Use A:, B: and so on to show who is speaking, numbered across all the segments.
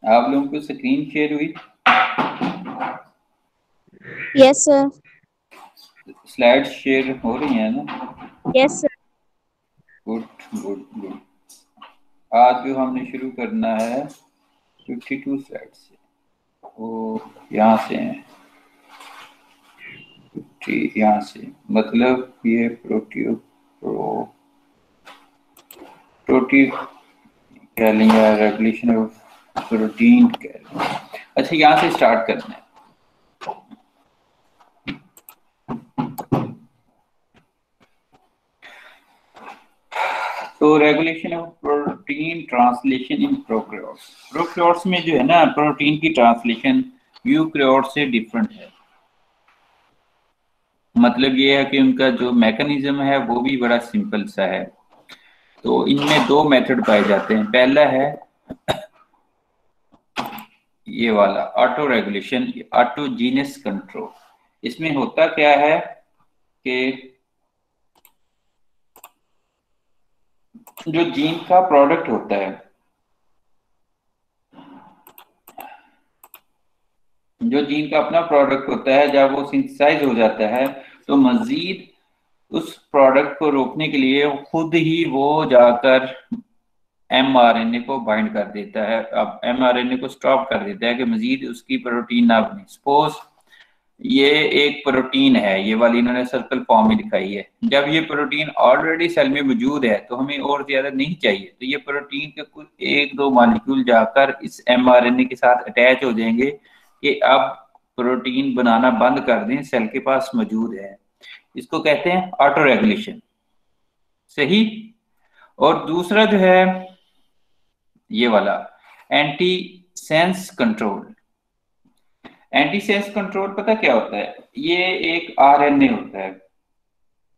A: आप लोगों को स्क्रीन शेयर हुई?
B: Yes sir.
A: स्लाइड शेयर हो रही है ना?
B: Yes sir.
A: Good good good. आज जो हमने शुरू करना है 52 स्लाइड से, वो यहाँ से हैं, यहाँ से, मतलब ये प्रोटी कह लेंगे, रेगुलेशन ऑफ प्रोटीन कह लेंगे। अच्छा, यहाँ से स्टार्ट करना है। तो regulation of protein translation in prokaryotes. Prokaryotes में जो है ना, प्रोटीन की ट्रांसलेशन यूकैरियोट्स से डिफरेंट है। मतलब ये है कि उनका जो मैकेनिज्म है वो भी बड़ा सिंपल सा है। तो इनमें दो मेथड पाए जाते हैं। पहला है ये वाला ऑटो रेगुलेशन, ऑटोजीनस कंट्रोल। इसमें होता क्या है कि जो जीन का प्रोडक्ट होता है, जो जीन का अपना प्रोडक्ट होता है, जब वो सिंथेसाइज हो जाता है तो मजीद उस प्रोडक्ट को रोकने के लिए खुद ही वो जाकर एमआरएनए को बाइंड कर देता है। अब एमआरएनए को स्टॉप कर देता है कि मजीद उसकी प्रोटीन ना बने। सपोज ये एक प्रोटीन है, ये वाली इन्होंने सर्कल फॉर्म में दिखाई है। जब ये प्रोटीन ऑलरेडी सेल में मौजूद है तो हमें और ज्यादा नहीं चाहिए, तो ये प्रोटीन के कुछ एक दो मॉलिक्यूल जाकर इस एमआरएनए के साथ अटैच हो जाएंगे कि अब प्रोटीन बनाना बंद कर दें, सेल के पास मौजूद है। इसको कहते हैं ऑटो रेगुलेशन। सही। और दूसरा जो है ये वाला anti sense control. Anti sense control पता क्या होता है? ये एक आरएनए होता है।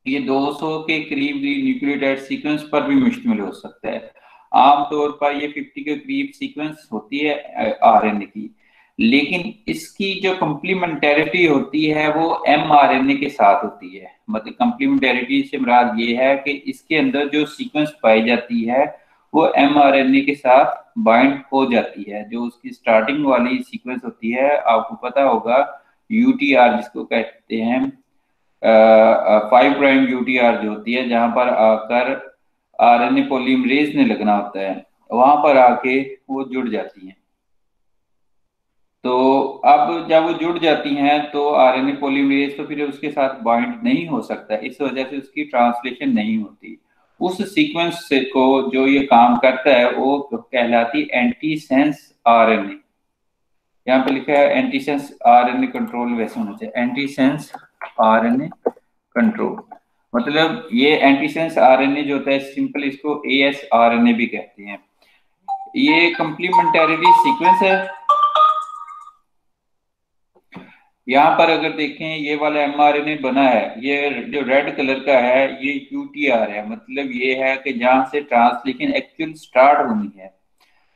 A: ये 200 के करीब न्यूक्लियोटाइड सीक्वेंस पर भी मुश्तमिल हो सकता है। आमतौर पर ये 50 के करीब सीक्वेंस होती है आरएनए की। लेकिन इसकी जो कंप्लीमेंटेरिटी होती है वो एमआरएनए के साथ होती है। मतलब कंप्लीमेंटेरिटी से मुराद ये है कि इसके अंदर जो सीक्वेंस पाई जाती है वो एमआरएनए के साथ बाइंड हो जाती है। जो उसकी स्टार्टिंग वाली सीक्वेंस होती है, आपको पता होगा, यूटीआर जिसको कहते हैं, 5' यूटीआर जो होती है, जहां पर आकर आरएनए पॉलीमरेज ने लगना होता है, वहां पर आके वो जुड़ जाती हैं। तो अब जब वो जुड़ जाती हैं तो आरएनए पॉलीमरेज तो फिर उसके साथ बाइंड नहीं हो सकता, इस वजह से उसकी ट्रांसलेशन नहीं होती। उस सीक्वेंस से को जो ये काम करता है वो कहलाती एंटी सेंस आरएनए। यहाँ पे लिखा है एंटी सेंस आरएनए कंट्रोल, वैसे होना चाहिए एंटी सेंस आरएनए कंट्रोल। मतलब ये एंटीसेंस आरएनए जो होता है, सिंपल इसको एएसआरएनए भी कहते हैं। ये कंप्लीमेंटेरिटी सीक्वेंस है। यहाँ पर अगर देखें, ये वाला एमआरएनए बना है, ये जो रेड कलर का है ये यूटीआर है। मतलब ये है कि जहां से ट्रांसलेशन एक्चुअल स्टार्ट होनी है,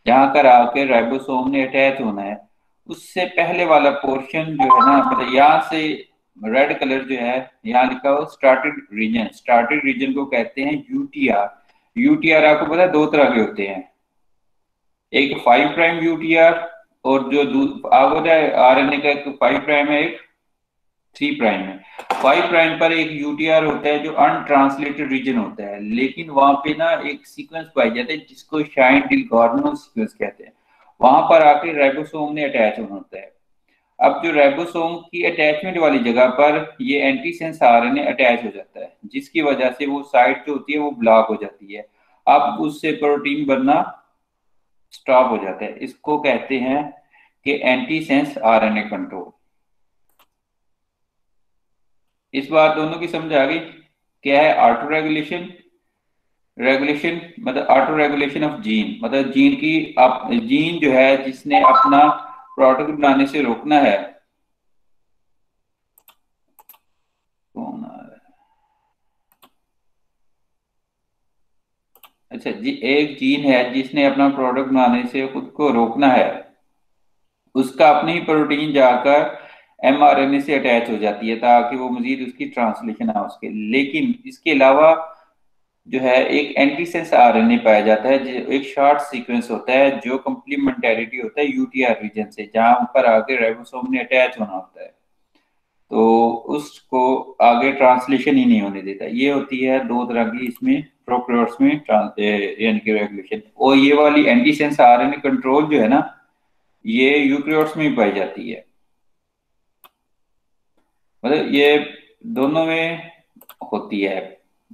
A: जहां कर आके राइबोसोम ने अटैच होना है, उससे पहले वाला पोर्शन जो है ना, मतलब यहाँ से रेड कलर जो है यहाँ लिखा हो स्टार्टेड रीजन, स्टार्टेड रीजन को कहते हैं यूटीआर। यूटीआर आपको पता है दो तरह के होते हैं, एक 5' यूटीआर और जो आपको पता है आरएनए का एक 5' है, एक 3' है। 5' पर एक यूटीआर होता है जो अनट्रांसलेटेड रीजन होता है, लेकिन वहां पे ना एक सीक्वेंस पाई जाता है जिसको शाइन डिल गॉर्डनो सीक्वेंस कहते हैं। वहां पर आके राइबोसोम ने अटैच होना होता है। अब जो राइबोसोम की अटैचमेंट वाली जगह पर ये एंटीसेंस आरएनए अटैच हो जाता है, जिसकी वजह से वो साइट जो होती है वो ब्लॉक हो जाती है। अब उससे प्रोटीन बनना स्टॉप हो जाता है। इसको कहते हैं कि एंटीसेंस आरएनए कंट्रोल। इस बार दोनों की समझ आ गई? क्या है ऑटो रेगुलेशन? रेगुलेशन मतलब ऑटो रेगुलेशन ऑफ जीन, मतलब जीन की जीन जो है जिसने अपना प्रोडक्ट बनाने से रोकना है। कौन आ रहा है? अच्छा जी, एक जीन है जिसने अपना प्रोडक्ट बनाने से खुद को रोकना है, उसका अपनी ही प्रोटीन जाकर एमआरएनए से अटैच हो जाती है ताकि वो मजीद उसकी ट्रांसलेशन ना हो सके। लेकिन इसके अलावा जो है एक एंटीसेंस आरएनए पाया जाता है, जो एक शॉर्ट सीक्वेंस होता है जो कंप्लीमेंटेरिटी होता है यूटीआर रीजन से, जहां ऊपर आके राइबोसोम ने अटैच होना होता है, तो उसको आगे ट्रांसलेशन ही नहीं होने देता। ये होती है दो तरह की इसमें प्रोकैरियोट्स में यानी कि रेगुलेशन। और ये वाली एंटीसेंस आरएनए कंट्रोल जो है ना, ये यूकैरियोट्स में ही पाई जाती है। मतलब ये दोनों में होती है।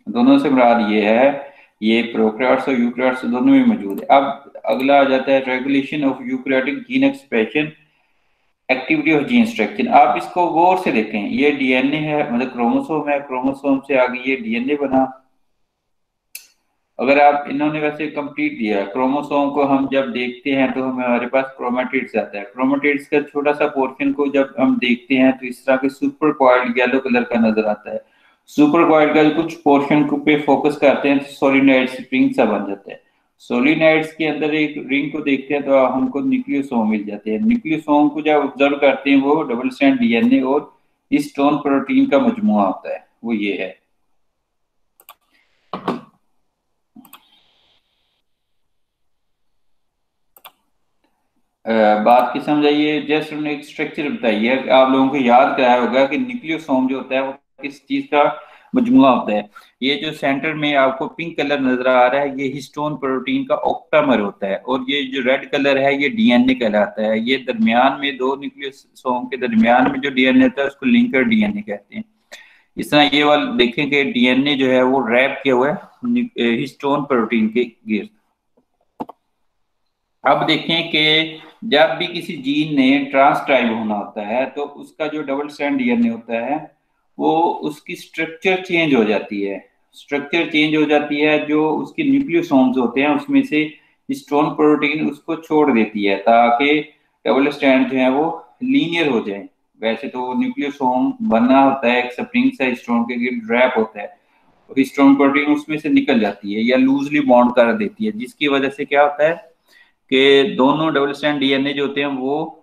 A: दोनों से मुराद ये है, ये प्रोकैरियोट्स और यूकैरियोट्स दोनों में मौजूद है। अब अगला आ जाता है regulation of eukaryotic gene expression, activity of gene structure. आप इसको गौर से देखें, ये डीएनए है, मतलब क्रोमोसोम है, क्रोमोसोम से आगे ये डीएनए बना। अगर आप इन्होंने वैसे कंप्लीट दिया क्रोमोसोम को, हम जब देखते हैं तो हमारे पास क्रोमेटिड्स आता है। क्रोमेटिड्स का छोटा सा पोर्शन को जब हम देखते हैं तो इस तरह के सुपर कॉइल्ड येलो कलर का नजर आता है। सुपर कॉइल्ड का कुछ पोर्शन को पे फोकस करते हैं तो सोलिनॉइड स्प्रिंग सा बन जाता है। सोलिनॉइड्स के अंदर एक रिंग को देखते हैं तो हमको न्यूक्लियोसोम मिल जाते हैं। न्यूक्लियोसोम को जब ऑब्जर्व करते हैं वो डबल स्ट्रैंड डीएनए और हिस्टोन प्रोटीन का मजमुआ होता है, वो ये है। बात की समझ आइए, जस्ट उन्होंने एक स्ट्रक्चर बताइए, आप लोगों को याद कराया होगा कि न्यूक्लियोसोम जो होता है वो किस चीज का मजमुआ होता है। ये जो सेंटर में आपको पिंक कलर नजर आ रहा है, ये हिस्टोन प्रोटीन का ऑक्टामर होता है, और ये जो रेड कलर है ये डीएनए कहलाता है। ये दरमियान में दो न्यूक्लियोसोम के दरमियान में जो डीएनए होता है उसको लिंकर डीएनए कहते हैं। इस तरह ये वाला देखें कि डीएनए जो है वो रैप किया हुआ है हिस्टोन प्रोटीन के गिर्द। अब देखें कि जब भी किसी जीन ने ट्रांसक्राइब होना होता है तो उसका जो डबल स्ट्रैंड डीएनए होता है वो उसकी स्ट्रक्चर चेंज हो जाती है। स्ट्रक्चर चेंज हो जाती है, जो उसके न्यूक्लियोसोम्स होते हैं उसमें से हिस्टोन प्रोटीन उसको छोड़ देती है ताकि डबल स्ट्रैंड जो है वो लीनियर हो जाए। वैसे तो न्यूक्लियोसोम बना होता है एक स्प्रिंग सा हिस्टोन के गिर्द रैप होता है, हिस्टोन प्रोटीन उसमें से निकल जाती है या लूजली बॉन्ड कर देती है, जिसकी वजह से क्या होता है कि दोनों डबल स्ट्रैंड डीएनए जो होते हैं वो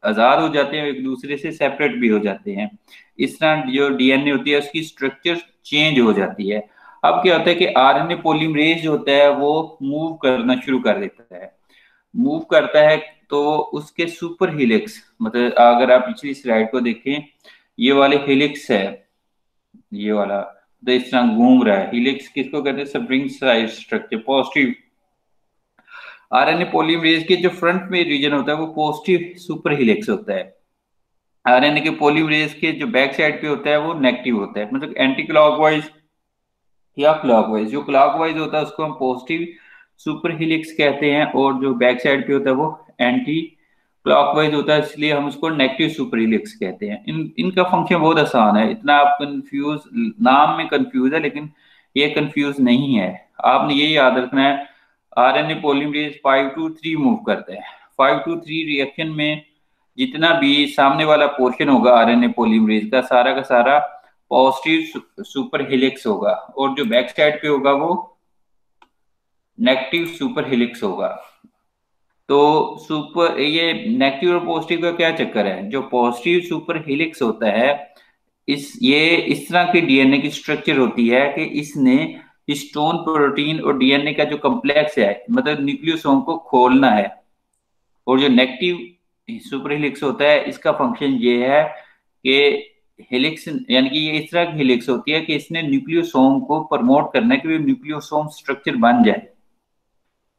A: आजाद हो जाते हैं, एक दूसरे से सेपरेट भी हो जाते हैं। इस तरह जो डीएनए होती है उसकी स्ट्रक्चर चेंज हो जाती है। अब क्या होता है कि आरएनए पॉलीमरेज जो होता है वो मूव करना शुरू कर देता है। मूव करता है तो उसके सुपर हिलिक्स, मतलब अगर आप पिछली स्लाइड को देखें, ये वाले हिलिक्स है, ये वाला तो इस तरह घूम रहा है। हिलिक्स किसको कहते हैं? Spring side structure, positive. RNA polymerase के जो फ्रंट में रीजन होता है वो पॉजिटिव सुपर हिलिक्स होता है। आरएनए के पॉलीमरेज के जो बैक साइड पे होता है वो नेगेटिव होता है, मतलब एंटी क्लॉकवाइज या क्लॉकवाइज। जो क्लॉकवाइज होता है उसको हम पॉजिटिव सुपर हिलिक्स कहते हैं, और जो बैक साइड पे होता है वो एंटी क्लॉकवाइज होता है, इसलिए हम उसको नेगेटिव सुपर हिलिक्स कहते हैं। इनका फंक्शन बहुत आसान है, इतना आप कंफ्यूज, नाम में कंफ्यूज है लेकिन ये कंफ्यूज नहीं है। आपने ये याद रखना है, आरएनए पॉलीमरेज 5 to 3 मूव करता है। 5 to 3 रिएक्शन में जितना भी सामने वाला पोर्शन होगा आरएनए पॉलीमरेज का, सारा का सारा पॉजिटिव सुपर हेलिक्स होगा, और जो बैक साइड पे होगा वो नेगेटिव सुपर हेलिक्स होगा। तो सुपर ये नेगेटिव और पॉजिटिव का क्या चक्कर है? जो पॉजिटिव सुपर हेलिक्स होता है, इस तरह की डीएनए की स्ट्रक्चर होती है कि इसने हिस्टोन प्रोटीन और डीएनए का जो कॉम्प्लेक्स है, मतलब न्यूक्लियोसोम को खोलना है। और जो नेगेटिव सुपर हेलिक्स होता है इसका फंक्शन ये है कि हेलिक्स यानी कि ये इस तरह की हेलिक्स होती है कि इसने न्यूक्लियोसोम को प्रमोट करना है कि वो न्यूक्लियोसोम स्ट्रक्चर बन जाए।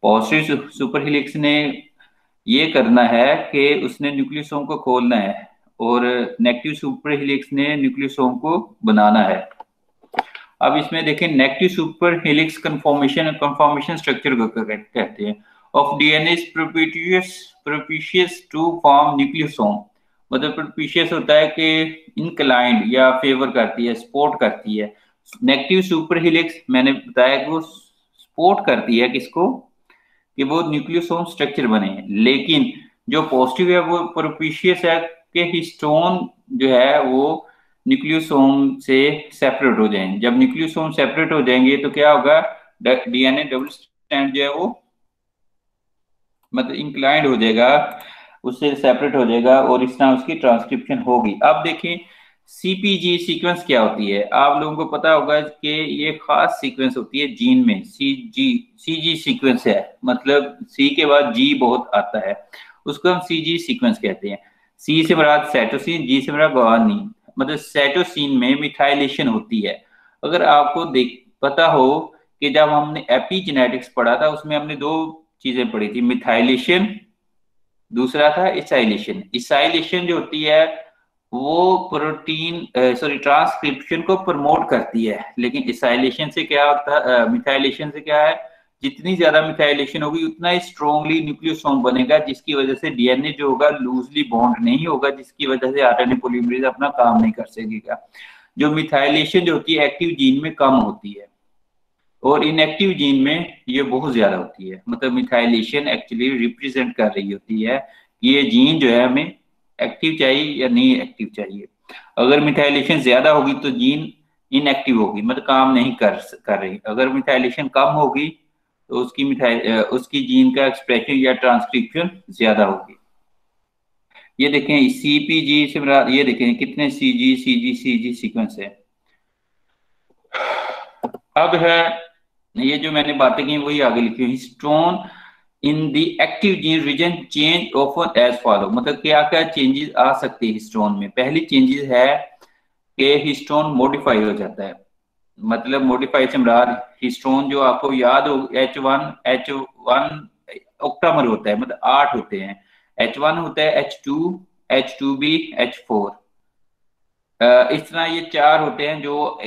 A: पॉजिटिव सुपर हेलिक्स ने ये करना है कि उसने न्यूक्लियोसोम को खोलना है, और नेगेटिव सुपर हेलिक्स ने न्यूक्लियोसोम को बनाना है। अब इसमें देखें, negative super helix conformation conformation structure को कहते हैं of DNA propitious to form nucleosome. मतलब प्रोपिशियस होता है कि इनक्लाइंड या फेवर करती है, सपोर्ट करती है। नेगेटिव सुपर हेलिक्स मैंने बताया कि वो सपोर्ट करती है किसको? कि वो न्यूक्लियोसोम स्ट्रक्चर बने। लेकिन जो पॉजिटिव है वो प्रोपिशियस है कि हिस्टोन जो है वो न्यूक्लियोसोम से सेपरेट हो जाएंगे। जब न्यूक्लियोसोम सेपरेट हो जाएंगे तो क्या होगा? डीएनए डबल स्ट्रैंड जो है वो मतलब इंक्लाइंड हो जाएगा, उससे सेपरेट हो जाएगा, और इस तरह उसकी ट्रांसक्रिप्शन होगी। अब देखें, सीपीजी सीक्वेंस क्या होती है? आप लोगों को पता होगा कि ये खास सीक्वेंस होती है जीन में। सीजी सीक्वेंस है, मतलब सी के बाद जी बहुत आता है, उसको हम सीजी सीक्वेंस कहते हैं। सी से मुराद साइटोसिन, जी से मुराद गुआनिन। मतलब साइटोसिन में मिथाइलेशन होती है। अगर आपको देख पता हो कि जब हमने एपीजेनेटिक्स पढ़ा था उसमें हमने दो चीजें पढ़ी थी, मिथाइलेशन, दूसरा था इसाइलेशन। इसाइलेशन जो होती है वो प्रोटीन सॉरी ट्रांसक्रिप्शन को प्रमोट करती है, लेकिन इसाइलेशन से क्या होता है, मिथाइलेशन से क्या है, जितनी ज्यादा मिथाइलेशन होगी उतना ही स्ट्रॉन्गली न्यूक्लियोसोम बनेगा, जिसकी वजह से डीएनए जो होगा लूजली बॉन्ड नहीं होगा, जिसकी वजह से आरएनए पॉलीमरेज अपना काम नहीं कर सकेगा। जो मिथाइलेशन जो होती है एक्टिव जीन में कम होती है और इनएक्टिव जीन में ये बहुत ज्यादा होती है। मतलब मिथाइलेशन एक्चुअली रिप्रेजेंट कर रही होती है कि ये जीन जो है हमें एक्टिव चाहिए या नहीं एक्टिव चाहिए। अगर मिथाइलेशन ज्यादा होगी तो जीन इनएक्टिव होगी, मतलब काम नहीं कर रही। अगर मिथाइलेशन कम होगी तो उसकी जीन का एक्सप्रेशन या ट्रांसक्रिप्शन ज्यादा होगी। ये देखें सीपीजी से ये देखें कितने सीजी सीक्वेंस है। अब है ये जो मैंने बातें की वही आगे लिखी हुई। Histone in the active gene region change often as follow. मतलब क्या क्या चेंजेस आ सकते हैं हिस्टोन में? पहली चेंजेस है कि हिस्टोन मॉडिफाई हो जाता है। मतलब मॉडिफाई से मुराद हिस्टोन जो आपको याद हो H1 ऑक्टामर होता है, मतलब 8 होते हैं। H1 होता है H2, H2B, H4। इस तरह ये चार होते हैं जो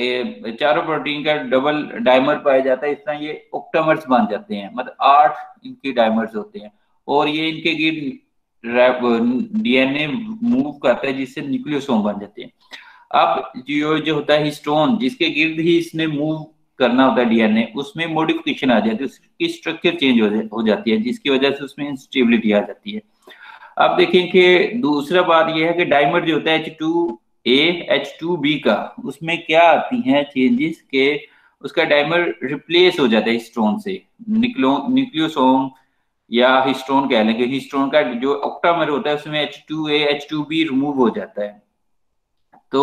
A: चारों प्रोटीन का डबल डाइमर पाया जाता है। इस तरह ये ऑक्टामर्स बन जाते हैं, मतलब 8 इनके डाइमर्स होते हैं और ये इनके गिर्द डीएनए मूव करता है जिससे न्यूक्लियोसोम बन जाते हैं। अब जो जो होता है हिस्टोन जिसके गिर्द ही इसने मूव करना होता है डीएनए, उसमें मॉडिफिकेशन आ जाती है, उसकी स्ट्रक्चर चेंज हो जाती है, जिसकी वजह से उसमें इंस्टेबिलिटी आ जाती है। अब देखें कि दूसरा बात यह है कि डाइमर जो होता है H2A H2B का, उसमें क्या आती हैं चेंजेस के उसका डाइमर रिप्लेस हो जाता है हिस्टोन से। न्यूक्लियोसोम या हिस्टोन कह लेंगे, हिस्टोन का जो ऑक्टामर होता है उसमें H2A H2B रिमूव हो जाता है। तो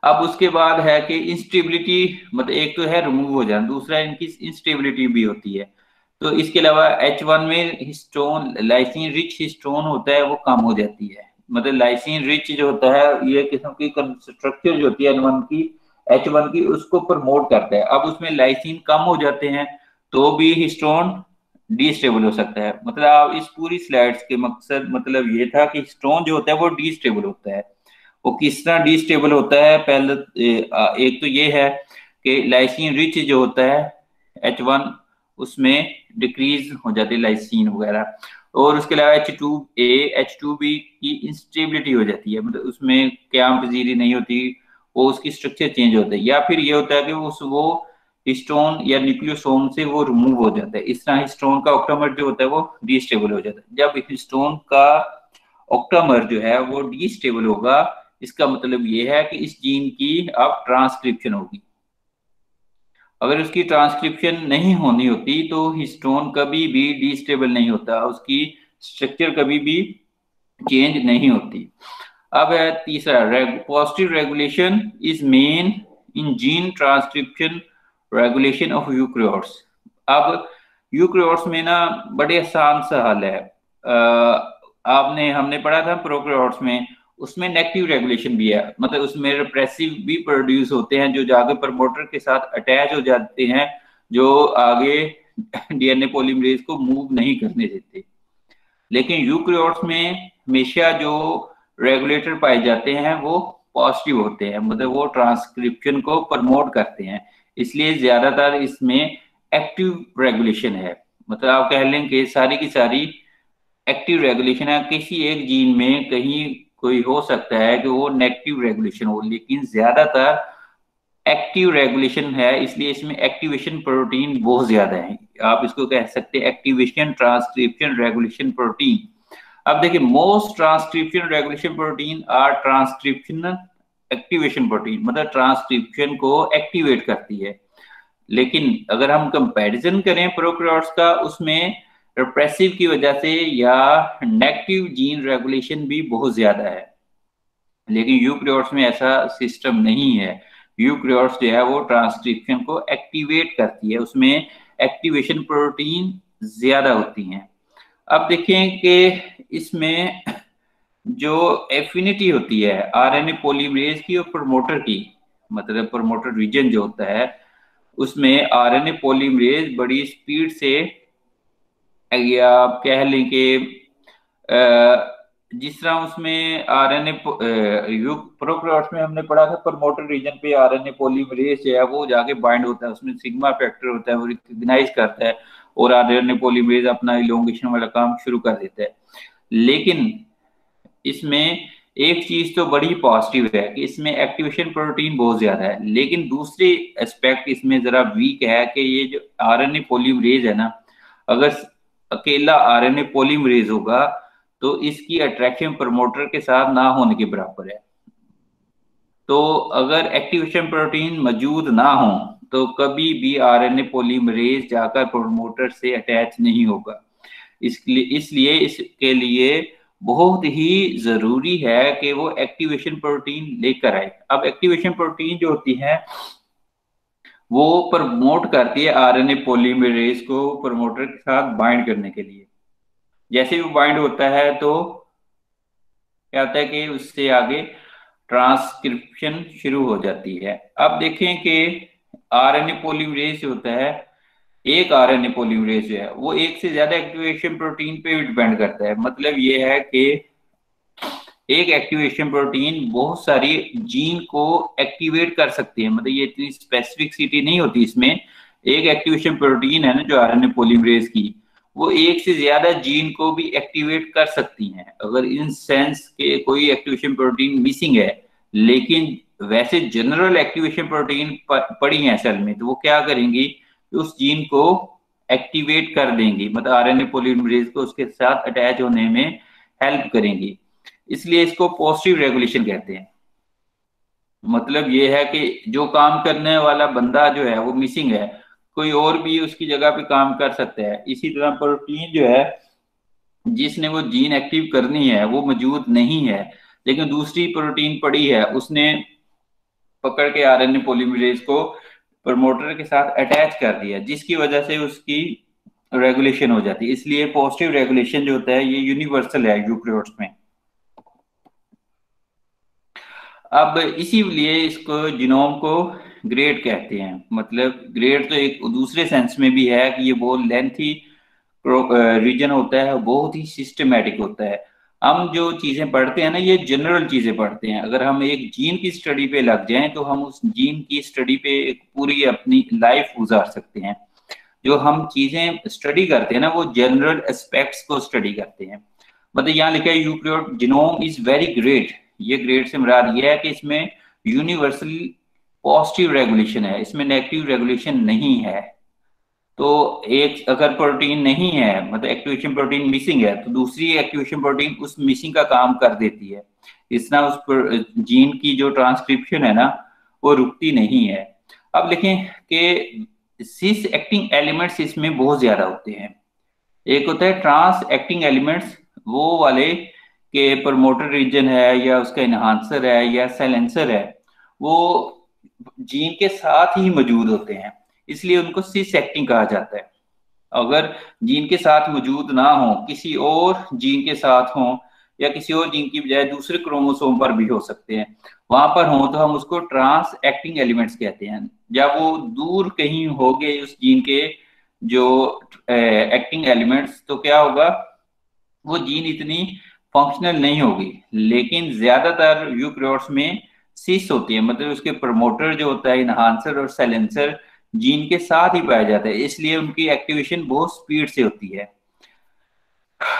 A: अब उसके बाद है कि इंस्टेबिलिटी, मतलब एक तो है रिमूव हो जाना, दूसरा इनकी इंस्टेबिलिटी भी होती है। तो इसके अलावा H1 में हिस्टोन लाइसिन रिच हिस्टोन होता है वो कम हो जाती है। मतलब लाइसिन रिच जो होता है ये किस्म की स्ट्रक्चर जो होती है N1 की H1 की उसको प्रमोट करता है। अब उसमें लाइसिन कम हो जाते हैं तो भी हिस्टोन डीस्टेबल हो सकता है। मतलब आप इस पूरी स्लाइड्स के मकसद मतलब ये था कि हिस्टोन जो होता है वो डीस्टेबल होता है। वो किस तरह डीस्टेबल होता है? पहले एक तो ये है कि लाइसिन रिच जो होता है H1 उसमें डिक्रीज हो जाती है लाइसिन वगैरह, और उसके अलावा H2A H2B की इंस्टेबिलिटी हो जाती है, मतलब उसमें क्याम पजीरी नहीं होती, वो उसकी स्ट्रक्चर चेंज होता है। या फिर ये होता है कि वो हिस्टोन या न्यूक्लियोसोम से वो रिमूव हो जाता है। इस तरह हिस्टोन का ऑक्टामर जो होता है वो डीस्टेबल हो जाता है। जब हिस्टोन का ऑक्टामर जो है वो डीस्टेबल होगा, इसका मतलब ये है कि इस जीन की अब ट्रांसक्रिप्शन होगी। अगर उसकी ट्रांसक्रिप्शन नहीं होनी होती तो हिस्टोन कभी भी डीस्टेबल नहीं होता, उसकी स्ट्रक्चर कभी भी चेंज नहीं होती। अब है तीसरा, positive regulation is main in gene transcription regulation of eukaryotes. अब यूक्रियोट्स में ना बड़े आसान सा हल है। आपने हमने पढ़ा था प्रोकैरियोट्स में, उसमें नेगेटिव रेगुलेशन भी है, मतलब उसमें रिप्रेसिव भी प्रोड्यूस होते हैं जो जाके प्रमोटर के साथ अटैच हो जाते हैं, जो आगे डीएनए पॉलीमरेज को मूव नहीं करने देते। लेकिन यूक्रियोट्स में हमेशा जो रेगुलेटर पाए जाते हैं वो पॉजिटिव होते हैं, मतलब वो ट्रांसक्रिप्शन को प्रमोट करते हैं, इसलिए ज्यादातर इसमें एक्टिव रेगुलेशन है। मतलब आप कह लें कि सारी की सारी एक्टिव रेगुलेशन है। किसी एक जीन में कहीं कोई हो सकता है कि वो नेगेटिव रेगुलेशन हो, लेकिन ज्यादातर एक्टिव रेगुलेशन है, इसलिए इसमें एक्टिवेशन प्रोटीन बहुत ज्यादा है। आप इसको कह सकते हैं एक्टिवेशन ट्रांसक्रिप्शन रेगुलेशन प्रोटीन। अब देखिए most transcription regulation protein are transcription activation protein, मतलब ट्रांसक्रिप्शन को एक्टिवेट करती है। लेकिन अगर हम कंपैरिजन करें प्रोकैरियोट्स का, उसमें रिप्रेसिव की वजह से या नेगेटिव जीन रेगुलेशन भी बहुत ज्यादा है। लेकिन यूकैरियोट्स में ऐसा सिस्टम नहीं है। यूकैरियोट्स जो है वो ट्रांसक्रिप्शन को एक्टिवेट करती है, उसमें एक्टिवेशन प्रोटीन ज्यादा होती हैं। अब देखें कि इसमें जो एफिनिटी होती है आरएनए पॉलीमरेज की और प्रमोटर की, मतलब प्रमोटर रीजन जो होता है उसमें आरएनए पॉलीमरेज बड़ी स्पीड से, या आप कह लें कि जिस तरह उसमें आरएनए प्रोकैरियोट्स में हमने पढ़ा था प्रमोटर रीजन पे आरएनए पॉलीमरेज जो है वो जाके बाइंड होता है, उसमें सिग्मा फैक्टर होता है, वो रिकॉग्नाइज करता है और आरएनए पॉलीमरेज अपना इलोंगेशन वाला काम शुरू कर देता है। लेकिन इसमें एक चीज तो बड़ी पॉजिटिव है कि इसमें एक्टिवेशन प्रोटीन बहुत ज्यादा है, लेकिन दूसरी एस्पेक्ट इसमें जरा वीक है कि ये जो आरएनए पॉलीमरेज है ना, अगर अकेला आरएनए पॉलीमरेज होगा तो इसकी अट्रैक्शन प्रमोटर के साथ ना होने के बराबर है। तो अगर एक्टिवेशन प्रोटीन मौजूद ना हो तो कभी भी आरएनए पॉलीमरेज जाकर प्रमोटर से अटैच नहीं होगा। इसलिए इसके लिए बहुत ही जरूरी है कि वो एक्टिवेशन प्रोटीन लेकर आए। अब एक्टिवेशन प्रोटीन जो होती है वो प्रमोट करती है आरएनए पॉलीमरेज को प्रमोटर के साथ बाइंड करने के लिए। जैसे ही वो बाइंड होता है तो क्या होता है कि उससे आगे ट्रांसक्रिप्शन शुरू हो जाती है। अब देखें कि आरएनए पॉलीमरेज होता है, एक आरएनए पॉलीमरेज जो है वो एक से ज्यादा एक्टिवेशन प्रोटीन पे भी डिपेंड करता है। मतलब ये है कि एक एक्टिवेशन प्रोटीन बहुत सारी जीन को एक्टिवेट कर सकती है, मतलब ये इतनी स्पेसिफिसिटी नहीं होती इसमें। एक एक्टिवेशन प्रोटीन है ना जो आरएनए पॉलीमरेज की, वो एक से ज्यादा जीन को भी एक्टिवेट कर सकती हैं। अगर इन सेंस के कोई एक्टिवेशन प्रोटीन मिसिंग है, लेकिन वैसे जनरल एक्टिवेशन प्रोटीन पड़ी है सेल में, तो वो क्या करेंगी, उस जीन को एक्टिवेट कर देंगी, मतलब आरएनए पॉलीमरेज को उसके साथ अटैच होने में हेल्प करेंगी। इसलिए इसको पॉजिटिव रेगुलेशन कहते हैं। मतलब ये है कि जो काम करने वाला बंदा जो है वो मिसिंग है, कोई और भी उसकी जगह पे काम कर सकता है। इसी तरह प्रोटीन जो है जिसने वो जीन एक्टिव करनी है वो मौजूद नहीं है, लेकिन दूसरी प्रोटीन पड़ी है, उसने पकड़ के आरएनए पॉलीमरेज को प्रमोटर के साथ अटैच कर दिया, जिसकी वजह से उसकी रेगुलेशन हो जाती है। इसलिए पॉजिटिव रेगुलेशन जो होता है ये यूनिवर्सल है यूकैरियोट्स में। अब इसीलिए इसको जीनोम को ग्रेड कहते हैं। मतलब ग्रेड तो एक दूसरे सेंस में भी है कि ये बहुत लेंथी रीजन होता है, बहुत ही सिस्टमेटिक होता है। हम जो चीजें पढ़ते हैं ना ये जनरल चीजें पढ़ते हैं। अगर हम एक जीन की स्टडी पे लग जाएं तो हम उस जीन की स्टडी पे एक पूरी अपनी लाइफ गुजार सकते हैं। जो हम चीजें स्टडी करते हैं ना वो जनरल एस्पेक्ट्स को स्टडी करते हैं। मतलब यहाँ लिखा है eukaryote genome is very great. ये ग्रेट से मुराद ये है कि इसमें यूनिवर्सल पॉजिटिव रेगुलेशन है, इसमें नेगेटिव रेगुलेशन नहीं है। तो एक अगर प्रोटीन नहीं है, मतलब एक्टिवेशन प्रोटीन मिसिंग है, तो दूसरी एक्टिवेशन प्रोटीन उस मिसिंग का काम कर देती है। इस तरह उस जीन की जो ट्रांसक्रिप्शन है ना वो रुकती नहीं है। अब देखें कि सिस एक्टिंग एलिमेंट्स इसमें बहुत ज्यादा होते हैं। एक होता है ट्रांस एक्टिंग एलिमेंट्स, वो वाले के प्रमोटर रीजन है या उसका इनहांसर है या साइलेंसर है, वो जीन के साथ ही मौजूद होते हैं, इसलिए उनको सिस एक्टिंग कहा जाता है। अगर जीन के साथ मौजूद ना हो, किसी और जीन के साथ हो या किसी और जीन की बजाय दूसरे क्रोमोसोम पर भी हो सकते हैं, वहां पर हो तो हम उसको ट्रांस एक्टिंग एलिमेंट्स कहते हैं। जब वो दूर कहीं हो गए उस जीन के जो एक्टिंग एलिमेंट्स, तो क्या होगा, वो जीन इतनी फंक्शनल नहीं होगी। लेकिन ज्यादातर यूकैरियोट्स में सिस होती है, मतलब उसके प्रमोटर जो होता है इनहांसर और साइलेंसर जीन के साथ ही पाया जाता है, इसलिए उनकी एक्टिवेशन बहुत स्पीड से होती है।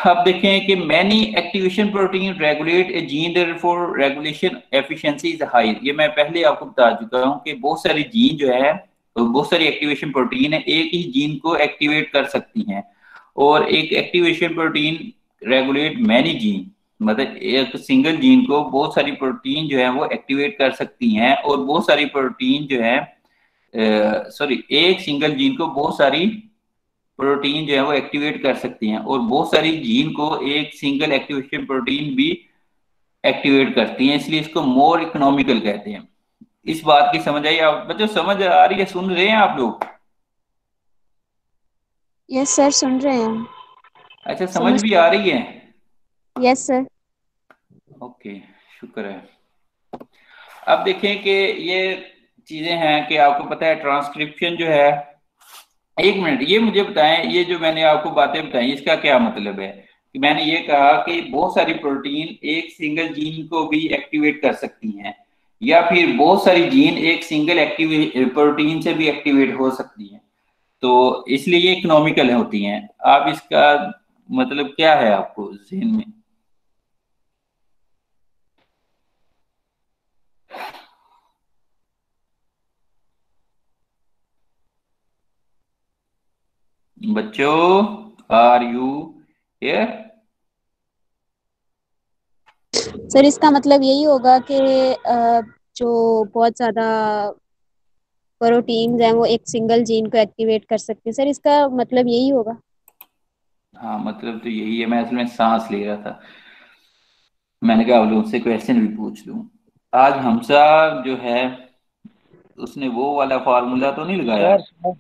A: अब देखें कि many activation protein regulate A gene, therefore regulation efficiency is high. ये मैं पहले आपको बता चुका हूं कि बहुत सारी जीन जो है, बहुत सारी एक्टिवेशन प्रोटीन है एक ही जीन को एक्टिवेट कर सकती हैं, और एक activation protein regulate many gene, मतलब एक सिंगल जीन को बहुत सारी प्रोटीन जो है वो एक्टिवेट कर सकती हैं, और बहुत सारी प्रोटीन जो है सॉरी एक सिंगल जीन को बहुत सारी प्रोटीन जो है वो एक्टिवेट कर सकती हैं, और बहुत सारी जीन को एक सिंगल एक्टिवेशन प्रोटीन भी एक्टिवेट करती हैं, इसलिए इसको मोर इकोनॉमिकल कहते हैं। इस बात की समझ आई आप बच्चों? समझ आ रही है? सुन रहे हैं आप लोग?
B: यस सर, सुन रहे हैं।
A: अच्छा, समझ
B: समझ।
A: भी आ रही है?
B: Yes sir.
A: ओके, शुक्र है। अब देखें कि ये चीजें हैं कि आपको पता है ट्रांसक्रिप्शन जो है, एक मिनट ये मुझे बताएं, ये जो मैंने आपको बातें बताई इसका क्या मतलब है? कि मैंने ये कहा कि बहुत सारी प्रोटीन एक सिंगल जीन को भी एक्टिवेट कर सकती हैं, या फिर बहुत सारी जीन एक सिंगल एक्टिव प्रोटीन से भी एक्टिवेट हो सकती हैं, तो इसलिए ये इकोनॉमिकल होती हैं। आप इसका मतलब क्या है आपको जहन में? बच्चों, आर यू हियर?
B: सर इसका मतलब यही होगा कि जो बहुत ज्यादा प्रोटीन्स हैं वो एक सिंगल जीन को एक्टिवेट कर सकते हैं। सर इसका मतलब यही होगा।
A: हाँ, मतलब तो यही है। मैं असल में सांस ले रहा था, मैंने कहा अब उनसे क्वेश्चन भी पूछ लूं। आज हमसा जो है, उसने वो वाला फार्मूला तो नहीं लगाया?
C: सर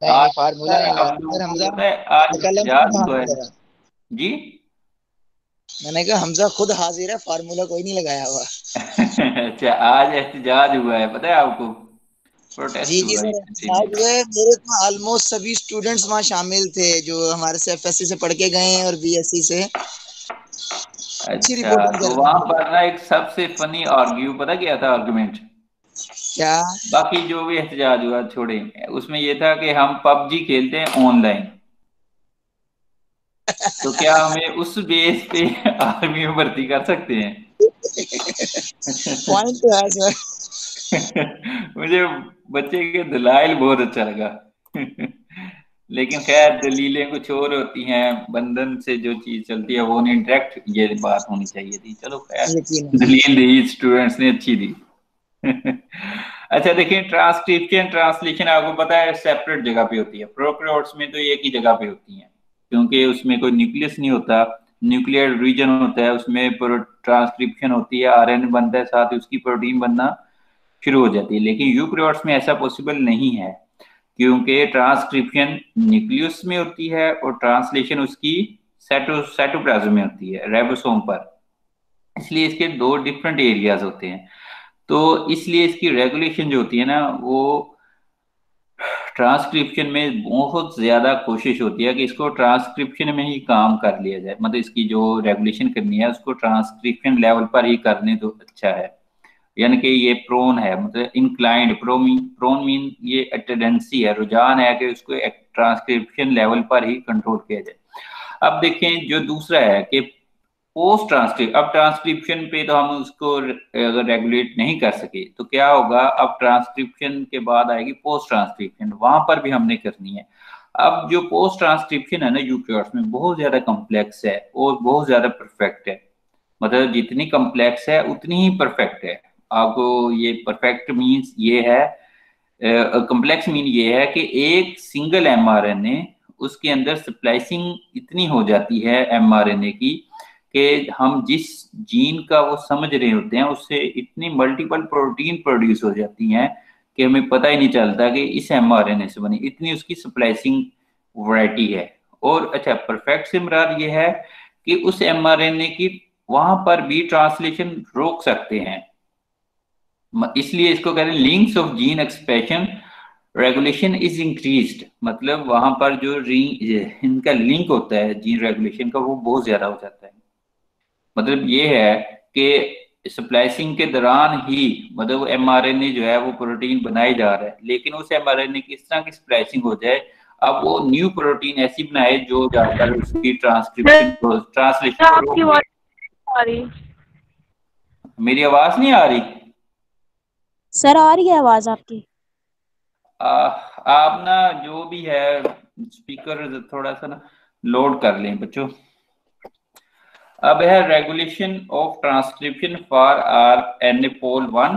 C: नहीं
A: आज
C: नहीं, फार्मूला
A: सर
C: नहीं
A: आप
C: लगा
A: लोगों
C: सर।
A: को
C: हमजा
A: पता है आज
C: कलम खुद
A: एहतजाज हुआ है?
C: हाजिर है।
A: जी।
C: मैंने कहा हमजा खुद हाजिर है, फार्मूला कोई नहीं लगाया हुआ।
A: अच्छा, आज एहतजाज हुआ है, पता है आपको?
C: जी
A: प्रोटेस्ट
C: जी
A: हुआ है
C: सर,
A: यूनिवर्सिटी में।
C: एहतजाज हुए। मेरे तो ऑलमोस्ट सभी स्टूडेंट्स वहाँ शामिल थे जो हमारे से एफएससी से पढ़ के गए हैं और बीएससी से। अच्छी
A: अच्छा,
C: रिपोर्टिंग
A: तो
C: कर रहे
A: वहां
C: थे।
A: पर ना एक सबसे फनी आर्ग्यू पता क्या था, आर्गुमेंट?
C: क्या?
A: बाकी जो भी एहतजाज हुआ छोड़े, उसमें ये था कि हम पबजी खेलते हैं ऑनलाइन, तो क्या हमें उस बेस पे आर्मी में भर्ती कर सकते हैं?
C: पॉइंट तो है सर।
A: मुझे बच्चे के दलाइल बहुत अच्छा लगा। लेकिन खैर दलीलें कुछ और होती हैं, बंधन से जो चीज चलती है वो नहीं, डायरेक्ट ये बात होनी चाहिए थी। चलो खैर,
C: यकीन।
A: दलील दी स्टूडेंट्स ने, अच्छी दी। अच्छा देखिए, ट्रांसक्रिप्शन ट्रांसलेशन आपको पता है सेपरेट जगह पे होती है। प्रोकैरियोट्स में तो एक ही जगह पे होती है, क्योंकि उसमें कोई न्यूक्लियस नहीं होता, न्यूक्लियर रीजन होता है उसमें। ट्रांसक्रिप्शन होती है, आरएनए बनता है, साथ ही उसकी प्रोटीन बनना शुरू हो जाती है। लेकिन यूकैरियोट्स में ऐसा पॉसिबल नहीं है, क्योंकि ट्रांसक्रिप्शन न्यूक्लियस में होती है और ट्रांसलेशन उसकी साइटोप्लाज्म में होती है, राइबोसोम पर। इसलिए इसके दो डिफरेंट एरियाज होते हैं। तो इसलिए इसकी रेगुलेशन जो होती है ना, वो ट्रांसक्रिप्शन में बहुत ज्यादा कोशिश होती है कि इसको ट्रांसक्रिप्शन में ही काम कर लिया जाए, मतलब इसकी जो रेगुलेशन करनी है उसको ट्रांसक्रिप्शन लेवल पर ही करने तो अच्छा है। यानी कि ये प्रोन है, मतलब इंक्लाइंड, प्रोन मीन ये टेंडेंसी है, रुझान है कि उसको ट्रांसक्रिप्शन लेवल पर ही कंट्रोल किया जाए। अब देखें जो दूसरा है कि पोस्ट ट्रांसक्रिप्ट। अब ट्रांसक्रिप्शन पे तो हम उसको अगर रेगुलेट नहीं कर सके तो क्या होगा, अब ट्रांसक्रिप्शन के बाद आएगी पोस्ट ट्रांसक्रिप्शन, वहां पर भी हमने करनी है। अब जो पोस्ट ट्रांसक्रिप्शन है ना यूकैरियोट्स में, बहुत ज्यादा कॉम्प्लेक्स है और बहुत ज्यादा परफेक्ट है। मतलब जितनी कॉम्प्लेक्स है उतनी ही परफेक्ट है। आपको ये परफेक्ट मीन्स ये है, कॉम्प्लेक्स मीन ये है कि एक सिंगल एमआरएनए, उसके अंदर स्प्लाइसिंग इतनी हो जाती है एमआरएनए की कि हम जिस जीन का वो समझ रहे होते हैं उससे इतनी मल्टीपल प्रोटीन प्रोड्यूस हो जाती हैं कि हमें पता ही नहीं चलता कि इस एमआरएनए से बनी, इतनी उसकी स्प्लाइसिंग वैरायटी है। और अच्छा, परफेक्ट से मुराद ये है कि उस एमआरएनए की वहां पर भी ट्रांसलेशन रोक सकते हैं। इसलिए इसको कहते हैं links of gene expression regulation is increased. मतलब वहां पर जो इनका लिंक होता है जीन रेगुलेशन का, वो बहुत ज्यादा हो जाता है। मतलब ये है कि स्प्लाइसिंग के दौरान ही, मतलब एमआरएनए जो है वो प्रोटीन बनाए जा रहा है, लेकिन उस एमआरएनए की इस तरह की स्प्लाइसिंग हो जाए, अब वो न्यू प्रोटीन ऐसी बनाए जो जाकर उसकी ट्रांसक्रिप्शन को, ट्रांसलेशन को
D: आपकी
A: रोक दे।
D: वॉइस आ रही।
A: मेरी आवाज नहीं आ रही?
B: सर आ रही है आवाज आपकी।
A: आप ना जो भी है स्पीकर थोड़ा सा ना लोड कर लें बच्चों। अब है regulation of transcription for R N A pol 1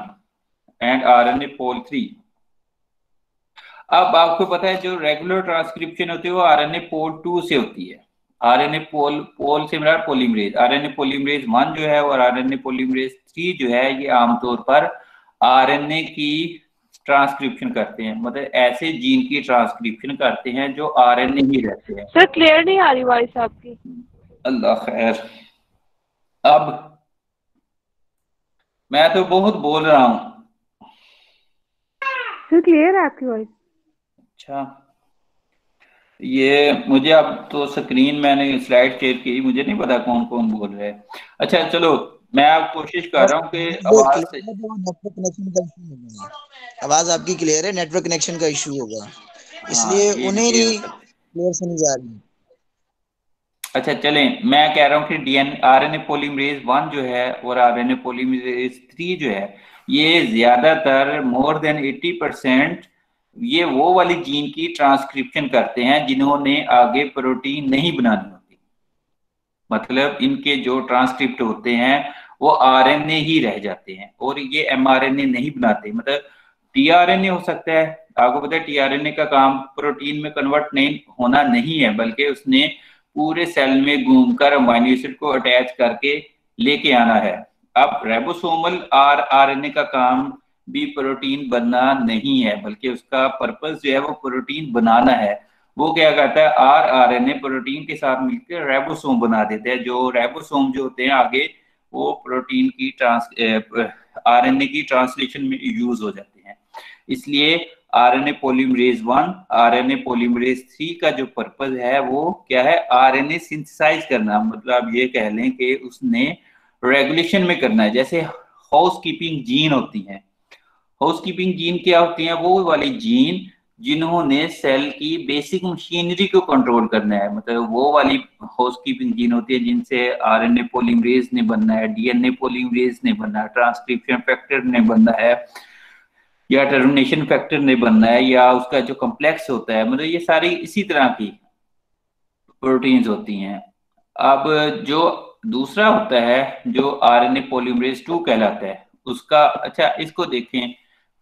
A: and R N A pol 3। अब आपको पता है जो रेगुलर ट्रांसक्रिप्शन होती है वो आर एन ए पोल 2 से होती है। आरएनए पोल से मेरा पोलीमरेज, आरएनए पोलीमरेज 1 जो है और आरएनए पोलीमरेज 3 जो है ये आमतौर पर आरएनए की ट्रांसक्रिप्शन करते हैं, मतलब ऐसे जीन की ट्रांसक्रिप्शन करते हैं जो आरएनए ही रहते हैं।
D: सर क्लियर नहीं आ रही वॉइस आपकी।
A: अल्लाह खैर, अब मैं तो बहुत बोल रहा हूँ।
D: सर क्लियर है आपकी वॉइस।
A: अच्छा, ये मुझे अब तो स्क्रीन मैंने स्लाइड शेयर की, मुझे नहीं पता कौन कौन बोल रहा है। अच्छा चलो, मैं अब कोशिश कर रहा हूँ कि आवाज से,
C: नेटवर्क कनेक्शन का इशू होगा, आवाज आपकी क्लियर है, नेटवर्क कनेक्शन का इशू होगा,
A: हाँ
C: इसलिए
A: ये
C: उन्हें
A: भी हो
C: ही
A: सकता है।
C: क्लियर सुनी जा रही है।
A: अच्छा चलें, मैं कह रहा हूँ कि आरएनए पॉलीमरेज 1 जो है और आरएनए पॉलीमरेज 3 जो है, ये ज्यादातर मोर देन 80% ये वो वाली जीन की ट्रांसक्रिप्शन करते हैं जिन्होंने आगे प्रोटीन नहीं बनानी होती। मतलब इनके जो ट्रांसक्रिप्ट होते हैं वो आरएनए ही रह जाते हैं और ये एमआरएनए नहीं बनाते। मतलब टीआरएनए हो सकता है, आपको पता है टीआरएनए का काम प्रोटीन में कन्वर्ट नहीं होना नहीं है, बल्कि उसने पूरे सेल में घूमकर अमीनो एसिड को अटैच करके लेके आना है। अब राइबोसोमल आरएनए का काम भी प्रोटीन बनना नहीं है, बल्कि उसका पर्पस जो है वो प्रोटीन बनाना है। वो क्या करता है, आरएनए प्रोटीन के साथ मिलकर राइबोसोम बना देते हैं। जो राइबोसोम जो होते हैं आगे वो प्रोटीन की आरएनए की ट्रांसलेशन में यूज हो जाते हैं। इसलिए आरएनए पॉलीमरेज 1, आरएनए पॉलीमरेज 3 का जो पर्पस है वो क्या है, आरएनए सिंथेसाइज करना। मतलब ये कह लें कि उसने रेगुलेशन में करना है। जैसे हाउस कीपिंग जीन होती है, हाउस कीपिंग जीन क्या होती है, वो वाली जीन जिन्होंने सेल की बेसिक मशीनरी को कंट्रोल करना है। मतलब वो वाली हाउस कीपिंग जीन होती है जिनसे आरएनए पॉलीमरेज ने बनना है, डीएनए पॉलीमरेज ने बनना है, ट्रांसक्रिप्शन फैक्टर ने बनना है, या टर्मिनेशन फैक्टर ने बनना है, या उसका जो कॉम्प्लेक्स होता है। मतलब ये सारी इसी तरह की प्रोटीन्स होती हैं। अब जो दूसरा होता है जो आरएनए पॉलीमरेज 2 कहलाता है उसका, अच्छा इसको देखें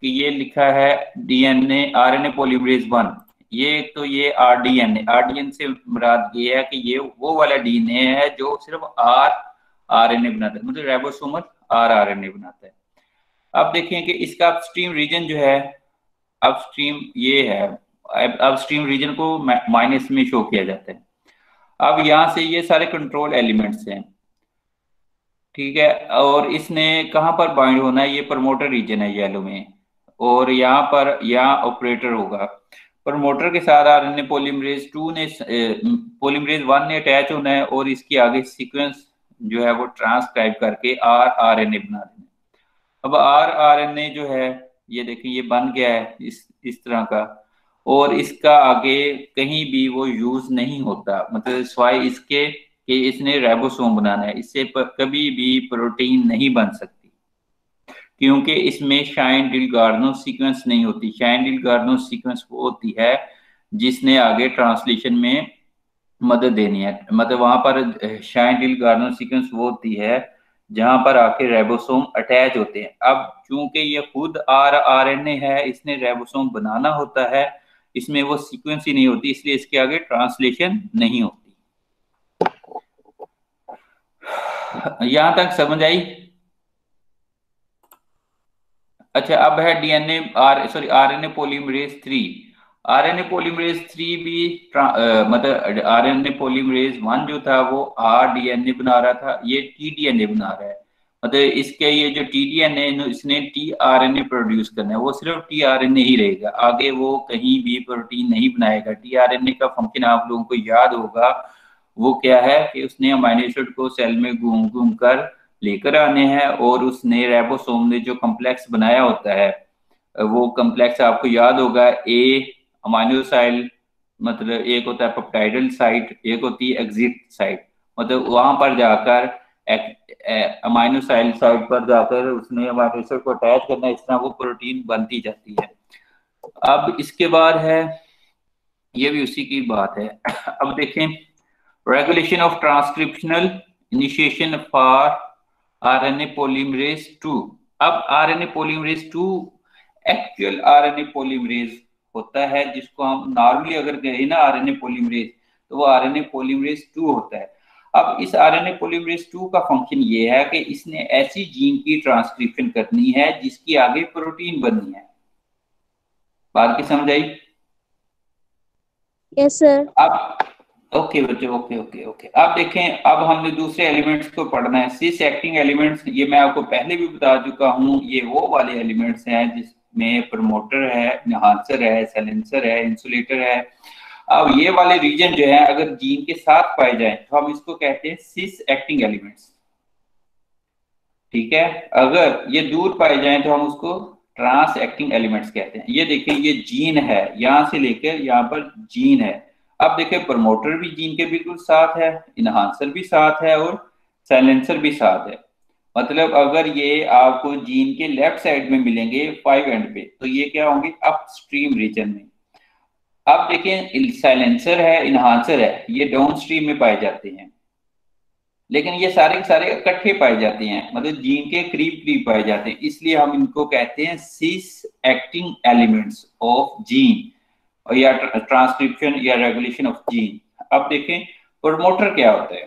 A: कि ये लिखा है डीएनए आरएनए पॉलीमरेज 1। ये तो ये आरडीएन से मुराद ये है कि ये वो वाला डीएनए है जो सिर्फ आरएनए बनाता है, मतलब राइबोसोमल आरएनए बनाता है। अब देखें कि इसका अपस्ट्रीम रीजन जो है, अपस्ट्रीम ये है, अपस्ट्रीम रीजन को माइनस में शो किया जाता है। अब यहां से ये सारे कंट्रोल एलिमेंट्स हैं, ठीक है, और इसने कहां पर बाइंड होना है, ये प्रमोटर रीजन है येलो में, और यहाँ पर यहाँ ऑपरेटर होगा। प्रमोटर के साथ आरएनए पॉलीमरेज 2 ने पॉलीमरेज 1 ने अटैच होना है और इसकी आगे सीक्वेंस जो है वो ट्रांसक्राइब करके आरएनए बना देना। अब आरएनए जो है ये देखें ये बन गया है इस तरह का, और इसका आगे कहीं भी वो यूज नहीं होता, मतलब सिवाय इसके कि इसने राइबोसोम बनाना है। इससे कभी भी प्रोटीन नहीं बन सकती क्योंकि इसमें शाइन डिल गार्नो सीक्वेंस नहीं होती। शाइन डिल गार्नो सीक्वेंस वो होती है जिसने आगे ट्रांसलेशन में मदद देनी है। मतलब वहां पर शाइन डिल गार्नो सीक्वेंस वो होती है जहां पर आके राइबोसोम अटैच होते हैं। अब चूंकि ये खुद आरएनए है, इसने राइबोसोम बनाना होता है, इसमें वो सीक्वेंस ही नहीं होती, इसलिए इसके आगे ट्रांसलेशन नहीं होती। यहां तक समझ आई? अच्छा, अब है DNA RNA polymerase 3। RNA polymerase 3 भी मतलब आरएनए पॉलीमरेज 1 जो था वो आरडीएनए बना रहा था, ये टीडीएनए बना रहा है। मतलब इसके ये जो टीडीएनए इसने टीआरएनए प्रोड्यूस करना है, वो सिर्फ टीआरएनए ही रहेगा, आगे वो कहीं भी प्रोटीन नहीं बनाएगा। टीआरएनए का फंक्शन आप लोगों को याद होगा, वो क्या है कि उसने अमीनो एसिड को सेल में घूम घूम कर लेकर आने हैं, और उसने राइबोसोम ने जो कॉम्प्लेक्स बनाया होता है वो कॉम्प्लेक्स आपको याद होगा, ए अमीनो साइड, मतलब एक होता है पेप्टाइडल साइट, एक होती है एग्जिट साइट। मतलब वहां पर जाकर अमीनो साइड पर जाकर उसने अमीनो एसिड को अटैच करना, इस तरह वो प्रोटीन बनती जाती है। अब इसके बाद है, ये भी उसी की बात है। अब देखें, regulation of transcriptional initiation for RNA polymerase 2। अब RNA polymerase 2 actual RNA polymerase होता है जिसको हम नॉर्मली अगर कहें ना आरएनए पॉलीमरेज, तो वो RNA पॉलीमरेज 2 होता है। अब इस RNA पॉलीमरेज 2 का फंक्शन ये है कि इसने ऐसी जीन की ट्रांसक्रिप्शन करनी है जिसकी आगे प्रोटीन बननी है। बात की समझ आई?
B: Yes sir.
A: अब ओके बच्चों, ओके ओके ओके। अब देखें, अब हमने दूसरे एलिमेंट्स को पढ़ना है। सिस एक्टिंग एलिमेंट्स, ये मैं आपको पहले भी बता चुका हूँ, ये वो वाले एलिमेंट्स हैं जिसमें प्रमोटर है, एनहांसर है, साइलेंसर है, इंसुलेटर है। अब ये वाले रीजन जो है अगर जीन के साथ पाए जाए तो हम इसको कहते हैं सिस एक्टिंग एलिमेंट्स, ठीक है। अगर ये दूर पाए जाए तो हम उसको ट्रांस एक्टिंग एलिमेंट्स कहते हैं। ये देखिए, ये जीन है, यहां से लेकर यहाँ पर जीन है। अब देखिए, प्रमोटर भी जीन के बिल्कुल साथ है, इनहांसर भी साथ है और साइलेंसर भी साथ है। मतलब अगर ये आपको जीन के लेफ्ट साइड में मिलेंगे 5 एंड पे, तो ये क्या होंगे, अपस्ट्रीम रीजन में। अब देखिए, साइलेंसर है, इनहांसर है, ये डाउन स्ट्रीम में पाए जाते हैं, लेकिन ये सारे के सारे इकट्ठे पाए जाते हैं, मतलब जीन के करीब करीब पाए जाते हैं, इसलिए हम इनको कहते हैं सिस एक्टिंग एलिमेंट्स ऑफ जीन, और या ट्रांसक्रिप्शन या रेगुलेशन ऑफ जीन। अब देखें प्रमोटर क्या होता है।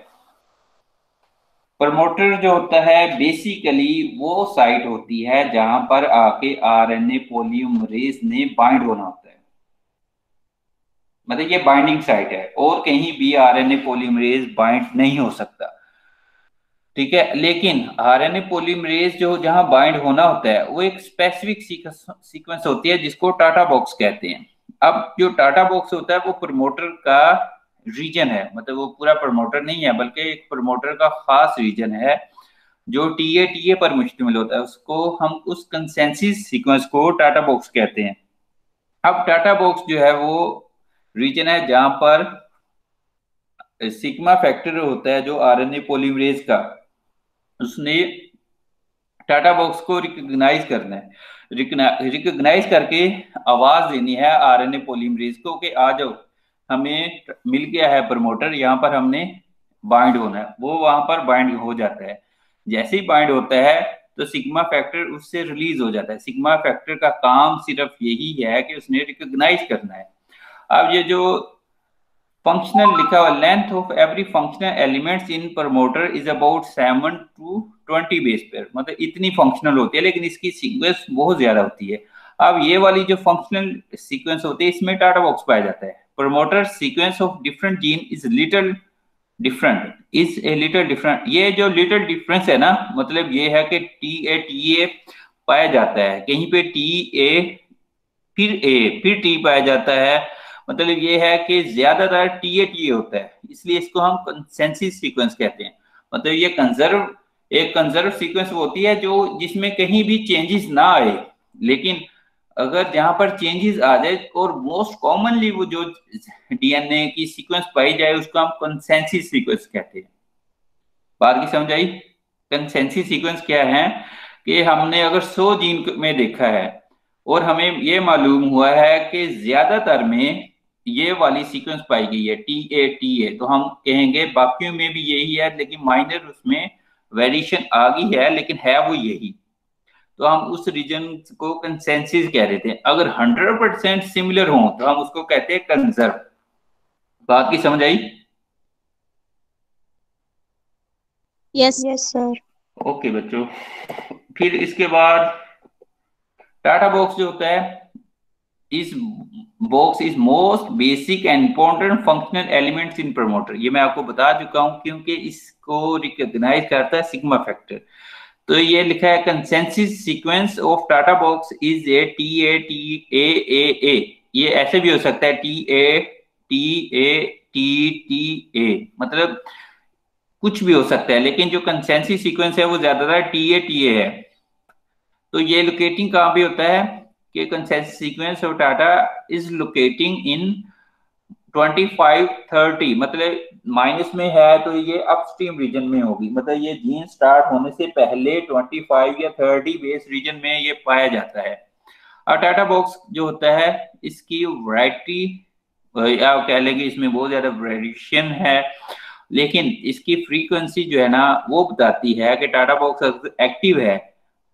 A: प्रमोटर जो होता है बेसिकली वो साइट होती है जहां पर आके RNA पॉलीमरेज ने बाइंड होना होता है, मतलब ये बाइंडिंग साइट है, और कहीं भी RNA पॉलीमरेज बाइंड नहीं हो सकता, ठीक है। लेकिन RNA पॉलीमरेज जो जहां बाइंड होना होता है वो एक स्पेसिफिक सीक्वेंस होती है जिसको टाटा बॉक्स कहते हैं। अब जो टाटा बॉक्स होता है वो प्रमोटर का रीजन है, मतलब वो पूरा प्रमोटर नहीं है बल्कि एक प्रमोटर का खास रीजन है जो TA पर मुश्तमिल होता है, उसको हम उस कंसेंसस सीक्वेंस को टाटा बॉक्स कहते हैं। अब टाटा बॉक्स जो है वो रीजन है जहां पर सिग्मा फैक्टर होता है जो RNA पॉलीमरेज का, उसने टाटा बॉक्स को रिकॉग्नाइज करना है, रिकॉग्नाइज करके आवाज देनी है RNA पॉलीमरेज को कि आ जाओ, हमें मिल गया है प्रमोटर, यहाँ पर हमने बाइंड होना है। वो वहां पर बाइंड हो जाता है। जैसे ही बाइंड होता है तो सिग्मा फैक्टर उससे रिलीज हो जाता है। सिग्मा फैक्टर का काम सिर्फ यही है कि उसने रिकॉग्नाइज करना है। अब ये जो फंक्शनल लिखा हुआ, length of every functional elements in promoter is about 7 to 20 base pair, मतलब इतनी फंक्शनल होती है, लेकिन इसकी सीक्वेंस बहुत ज्यादा होती है। अब ये वाली जो फंक्शनल सीक्वेंस होती है इसमें टाटा बॉक्स पाया जाता है। Promoter sequence of different gene is little different, is a little different. ये जो लिटिल डिफरेंस है ना, मतलब ये है कि TA पाया जाता है, कहीं पे TA फिर A फिर T पाया जाता है, मतलब ये है कि ज्यादातर TA होता है, इसलिए इसको हम कंसेंसस सीक्वेंस कहते हैं। मतलब ये एक कंजर्व सीक्वेंस होती है जो जिसमें कहीं भी चेंजेस ना आए, लेकिन अगर जहां पर चेंजेस आ जाए, और मोस्ट कॉमनली वो जो DNA की सीक्वेंस पाई जाए उसको हम कंसेंसस सीक्वेंस कहते हैं। बात की समझ आई? कंसेंसस सीक्वेंस क्या है कि हमने अगर 100 जीन में देखा है और हमें ये मालूम हुआ है कि ज्यादातर में ये वाली सीक्वेंस पाई गई है TA, तो हम कहेंगे बाकियों में भी यही है, लेकिन माइनर उसमें वेरिएशन आ गई है, लेकिन है वो यही, तो हम उस रीजन को कंसेंसस कह रहे थे। अगर 100% सिमिलर हो तो हम उसको कहते हैं कंजर्व। बात की समझ आई?
B: Yes
D: yes sir.
A: ओके बच्चों, फिर इसके बाद टाटा बॉक्स जो होता है, इस box is most basic and important functional elements in promoter. ये मैं आपको बता चुका हूं क्योंकि इसको रिकॉग्नाइज करता है सिग्मा फैक्टर। तो ये लिखा है consensus sequence of TATA box is a TA, ये ऐसे भी हो सकता है TA, मतलब कुछ भी हो सकता है, लेकिन जो कंसेंसस सीक्वेंस है वो ज्यादातर TA है। तो ये लोकेटिंग कहाँ भी होता है कि consensus sequence of TATA is locating in 25-30, मतलब माइनस में है तो ये अपस्ट्रीम रीजन में होगी, मतलब ये जीन स्टार्ट होने से पहले 25 या 30 बेस रीजन में ये पाया जाता है। और टाटा बॉक्स जो होता है इसकी वैरायटी, या कह लेंगे इसमें बहुत ज्यादा वेरिएशन है, लेकिन इसकी फ्रीक्वेंसी जो है ना वो बताती है कि टाटा बॉक्स एक्टिव है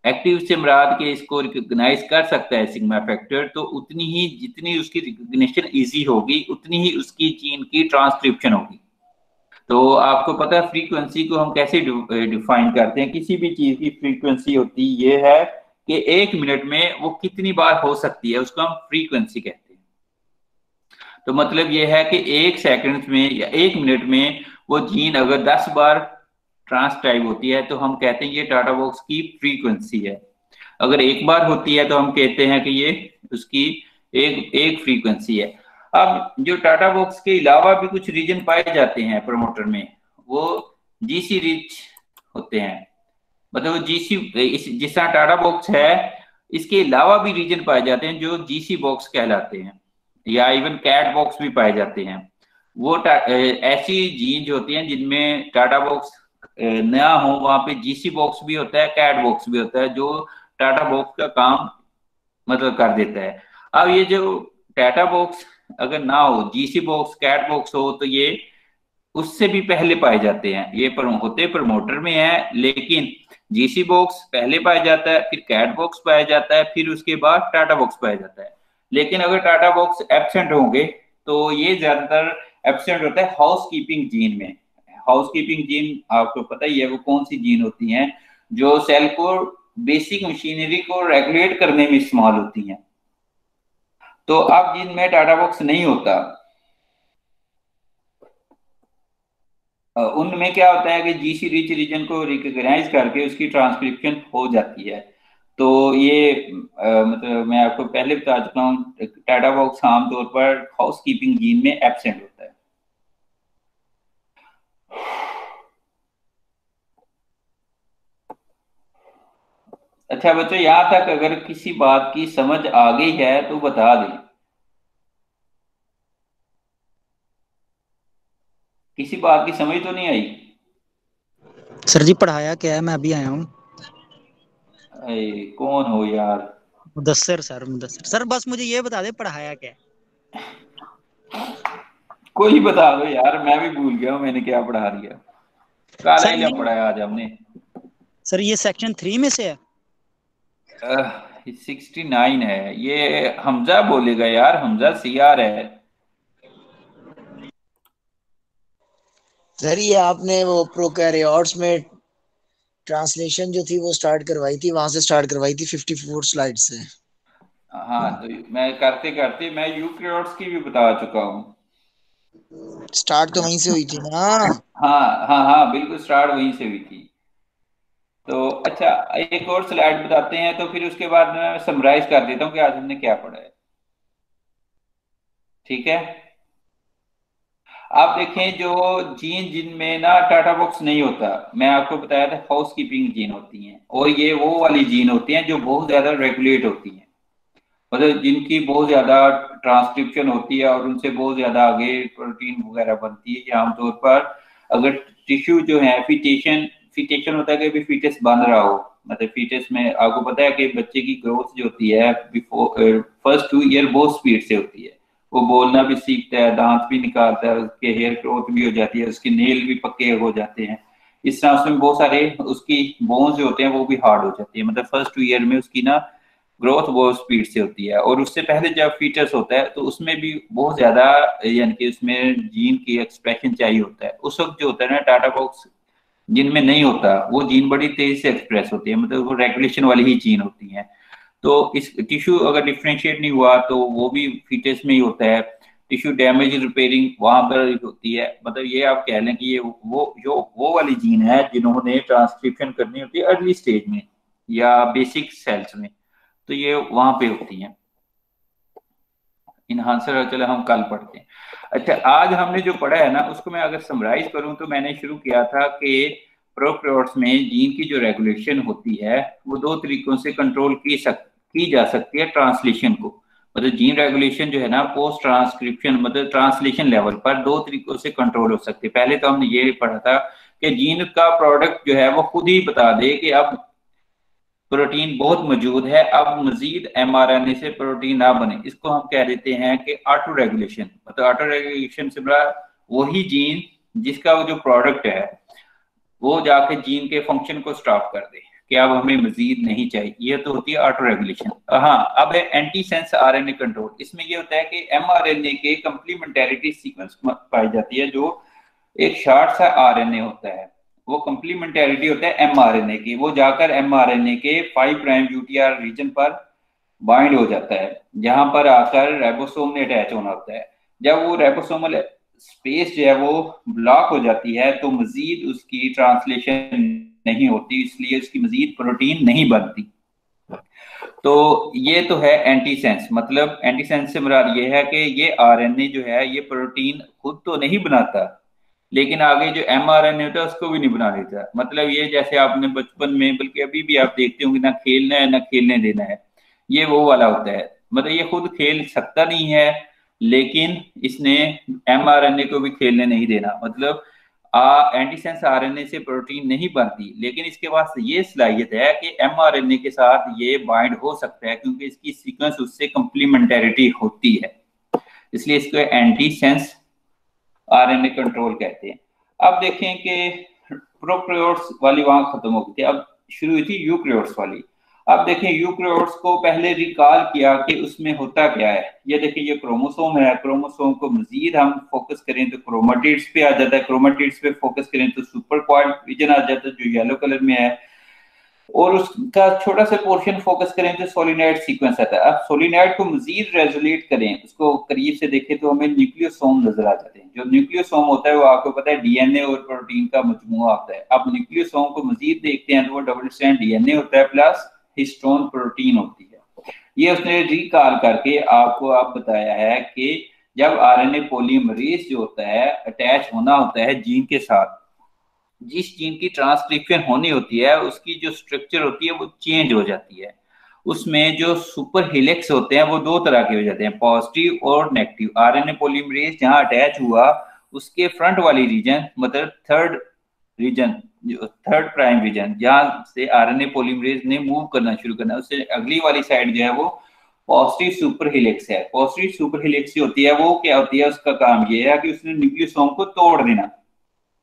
A: एक्टिव से मुराद के इसको रिकॉग्नाइज कर सकता है सिग्मा फैक्टर, तो उतनी ही जितनी उसकी रिकॉग्निशन इजी होगी उतनी ही उसकी जीन की ट्रांसक्रिप्शन होगी। तो आपको पता है फ्रीक्वेंसी को हम कैसे डिफाइन करते हैं? किसी भी चीज की फ्रीक्वेंसी होती ये है कि 1 मिनट में वो कितनी बार हो सकती है, उसको हम फ्रीक्वेंसी कहते हैं। तो मतलब ये है कि 1 सेकंड में या 1 मिनट में वो जीन अगर 10 बार ट्रांसक्राइब होती है तो हम कहते हैं ये टाटा बॉक्स की फ्रीक्वेंसी है। अगर एक बार होती है तो हम कहते हैं कि ये उसकी एक एक फ्रीक्वेंसी है। अब जो टाटा बॉक्स के अलावा भी कुछ रीजन पाए जाते हैं प्रमोटर में, वो जीसी रिच होते हैं। मतलब जीसी जिस तरह टाटा बॉक्स है, इसके अलावा भी रीजन पाए जाते हैं जो जीसी बॉक्स कहलाते हैं, या इवन कैट बॉक्स भी पाए जाते हैं। वो ऐसी जीन जो होती हैं जिनमें टाटा बॉक्स नया हो, वहां पे जीसी बॉक्स भी होता है, कैट बॉक्स भी होता है, जो टाटा बॉक्स का काम मतलब कर देता है। अब ये जो टाटा बॉक्स अगर ना हो, जीसी बॉक्स कैट बॉक्स हो, तो ये उससे भी पहले पाए जाते हैं। ये होते प्रमोटर में है, लेकिन जीसी बॉक्स पहले पाया जाता है, फिर कैट बॉक्स पाया जाता है, फिर उसके बाद टाटा बॉक्स पाया जाता है। लेकिन अगर टाटा बॉक्स एब्सेंट होंगे तो ये ज्यादातर एब्सेंट होता है हाउस कीपिंग जीन में। हाउस कीपिंग जीन आपको पता ही है वो कौन सी जीन होती हैं, जो सेल को बेसिक मशीनरी को रेगुलेट करने में इस्तेमाल होती हैं। तो अब जिनमें टाटा बॉक्स नहीं होता, उनमें क्या होता है कि जीसी रिच रीजन को रिकॉग्नाइज करके उसकी ट्रांसक्रिप्शन हो जाती है। तो ये मतलब मैं आपको पहले बता चुका हूँ, टाटा बॉक्स आमतौर पर हाउस कीपिंग जीन में एब्सेंट होता है। अच्छा बच्चों, यहां तक अगर किसी बात की समझ आ गई है तो बता दें। किसी बात की समझ तो नहीं आई?
E: सर जी पढ़ाया क्या है? मैं अभी आया हूँ।
A: कौन हो यार?
E: मुदस्सिर सर, मुदस्सिर सर, बस मुझे ये बता दे पढ़ाया क्या है।
A: कोई बता दो यार, मैं भी भूल गया हूँ मैंने क्या पढ़ा दिया। काला
E: सर
A: इला
E: ये
A: पढ़ाया आज हमने।
E: सर ये सेक्शन 3 में से है।
A: 69 है ये। हमजा बोलेगा यार, हमजा सीआर है।
C: सर ये आपने वो प्रोकैरियोट्स में ट्रांसलेशन जो थी वो स्टार्ट करवाई थी, वहां से स्टार्ट करवाई थी 54 स्लाइड से।
A: हाँ, तो मैं करते करते मैं यूक्रियोट्स की भी बता चुका हूँ।
C: स्टार्ट तो वहीं से हुई थी ना।
A: हाँ हाँ हाँ, बिल्कुल स्टार्ट वहीं से हुई थी। तो अच्छा, एक और स्लाइड बताते हैं तो फिर उसके बाद मैं समराइज कर देता हूँ कि आज हमने क्या पढ़ा है। ठीक है, आप देखें जो जीन जिनमें ना टाटा बॉक्स नहीं होता, मैं आपको बताया था हाउस कीपिंग जीन होती हैं, और ये वो वाली जीन होती हैं जो बहुत ज्यादा रेगुलेट होती हैं, मतलब जिनकी बहुत ज्यादा ट्रांसक्रिप्शन होती है और उनसे बहुत ज्यादा आगे प्रोटीन वगैरह बनती है। कि आमतौर पर अगर टिश्यू जो है फिटेशन फिटेशन होता है कि अभी फीटस बन रहा हो, मतलब फीटस में आपको पता है कि बच्चे की ग्रोथ जो होती है बिफोर फर्स्ट 2 ईयर बहुत स्पीड से होती है। वो बोलना भी सीखता है, दांत भी निकालता है, उसके हेयर ग्रोथ भी हो जाती है, उसके नेल भी पक्के हो जाते हैं। इस तरह उसमें बहुत सारे उसकी बोन्स जो होते हैं वो भी हार्ड हो जाती है। मतलब फर्स्ट 2 ईयर में उसकी ना ग्रोथ बहुत स्पीड से होती है। और उससे पहले जब फीटस होता है तो उसमें भी बहुत ज्यादा, यानी कि उसमें जीन की एक्सप्रेशन चाहिए होता है। उस वक्त जो होता है ना टाटा बॉक्स जिनमें नहीं होता, वो जीन बड़ी तेजी से एक्सप्रेस होती है, मतलब वो रेगुलेशन वाली ही जीन होती है। तो इस टिश्यू अगर डिफ्रेंशिएट नहीं हुआ तो वो भी फीटस में ही होता है। टिश्यू डैमेज रिपेयरिंग वहां पर होती है। मतलब ये आप कह लें कि ये वो वाली जीन है जिन्होंने ट्रांसक्रिप्शन करनी होती है अर्ली स्टेज में या बेसिक सेल्स में, तो ये वहां पे होती हैं। इनहांसर चलो हम कल पढ़ते हैं। अच्छा, आज हमने जो पढ़ा है ना उसको मैं अगर समराइज करूं तो मैंने शुरू किया था कि प्रोकैरियोट्स में जीन की जो रेगुलेशन होती है वो 2 तरीकों से कंट्रोल की जा सकती है ट्रांसलेशन को। मतलब जीन रेगुलेशन जो है ना पोस्ट ट्रांसक्रिप्शन मतलब ट्रांसलेशन लेवल पर 2 तरीकों से कंट्रोल हो सकती है। पहले तो हमने ये पढ़ा था कि जीन का प्रोडक्ट जो है वो खुद ही बता दे कि अब प्रोटीन बहुत मौजूद है, अब मजीद एमआरएनए से प्रोटीन ना बने। इसको हम कह देते हैं कि ऑटो रेगुलेशन। मतलब ऑटो रेगुलेशन से बड़ा वही जीन जिसका वो जो प्रोडक्ट है वो जाके जीन के फंक्शन को स्टॉप कर दे। कि अब हमें मजीद नहीं चाहिए। ये तो होती है ऑटो रेगुलेशन। हाँ, अब है एंटी सेंस आरएनए कंट्रोल। इसमें ये होता है कि एमआरएनए के कंप्लीमेंटेरिटी सीक्वेंस पाई जाती है। जो एक शॉर्ट सा आरएनए होता है वो कंप्लीमेंटेरिटी होता है एमआरएनए की, वो जाकर एमआरएनए के 5 प्राइम यूटीआर रीजन पर बाइंड हो जाता है, जहां पर आकर राइबोसोम में अटैच होना होता है। जब वो राइबोसोमल स्पेस जो है वो ब्लॉक हो जाती है तो मजीद उसकी ट्रांसलेशन नहीं होती, इसलिए उसकी मजीद प्रोटीन नहीं बनती। तो ये तो है एंटीसेंस। मतलब एंटीसेंस से मुराद ये है कि ये आरएनए जो है ये प्रोटीन खुद तो नहीं बनाता, लेकिन आगे जो एमआरएनए होता है उसको भी नहीं बना देता। मतलब ये जैसे आपने बचपन में, बल्कि अभी भी आप देखते होंगे, ना खेलना है ना खेलने देना है, ये वो वाला होता है। मतलब ये खुद खेल सकता नहीं है, लेकिन इसने एमआरएनए को भी खेलने नहीं देना। मतलब एंटीसेंस आरएनए से प्रोटीन नहीं बनती, लेकिन इसके पास ये सलाहियत है कि एमआरएनए के साथ ये बाइंड हो सकता है, क्योंकि इसकी सीक्वेंस उससे कंप्लीमेंटेरिटी होती है, इसलिए इसको एंटीसेंस आरएनए कंट्रोल कहते हैं। अब देखें कि प्रोकैरियोट्स वाली वहां खत्म हो गई थी, अब शुरू हुई थी यूकैरियोट्स वाली। अब देखें यूकैरियोट्स को पहले रिकॉल किया कि उसमें होता क्या है। ये देखें, ये क्रोमोसोम है। क्रोमोसोम को मजीद हम फोकस करें तो क्रोमेटिड्स पे आ जाता है, क्रोमेटिड्स पे फोकस करें तो सुपर क्वाड रीजन आ जाता है जो येलो कलर में है, और उसका छोटा सा पोर्शन फोकस करें तो सोलिनॉइड सीक्वेंस आता है। अब सोलिनॉइड को मजीद रेजोलेट करें, उसको करीब से देखें तो हमें न्यूक्लियोसोम नजर आ जाते हैं। जो न्यूक्लियोसोम होता है वो आपको पता है डीएनए और प्रोटीन का मजमूआ होता है। अब न्यूक्लियोसोम को मजीद देखते हैं तो वो डबल स्ट्रैंड डीएनए होता है प्लस हिस्टोन प्रोटीन होती है। ये उसने रिकॉल करके आपको अब बताया है कि जब आरएनए पॉलीमरेज जो होता है अटैच होना होता है जीन के साथ, जिस जीन की ट्रांसक्रिप्शन होनी होती है उसकी जो स्ट्रक्चर होती है वो चेंज हो जाती है। उसमें जो सुपर हेलिक्स होते हैं वो दो तरह के हो जाते हैं, पॉजिटिव और नेगेटिव। आरएनए पॉलीमरेज जहां अटैच हुआ उसके फ्रंट वाली रीजन, मतलब थर्ड रीजन, जो थर्ड प्राइम रीजन जहां से आरएनए पॉलीमरेज ने मूव करना शुरू करना, उससे अगली वाली साइड जो है वो पॉजिटिव सुपर हेलिक्स है। पॉजिटिव सुपर हेलिक्स जो होती है वो क्या होती है, उसका काम ये है कि उसने न्यूक्लियोसोम को तोड़ देना।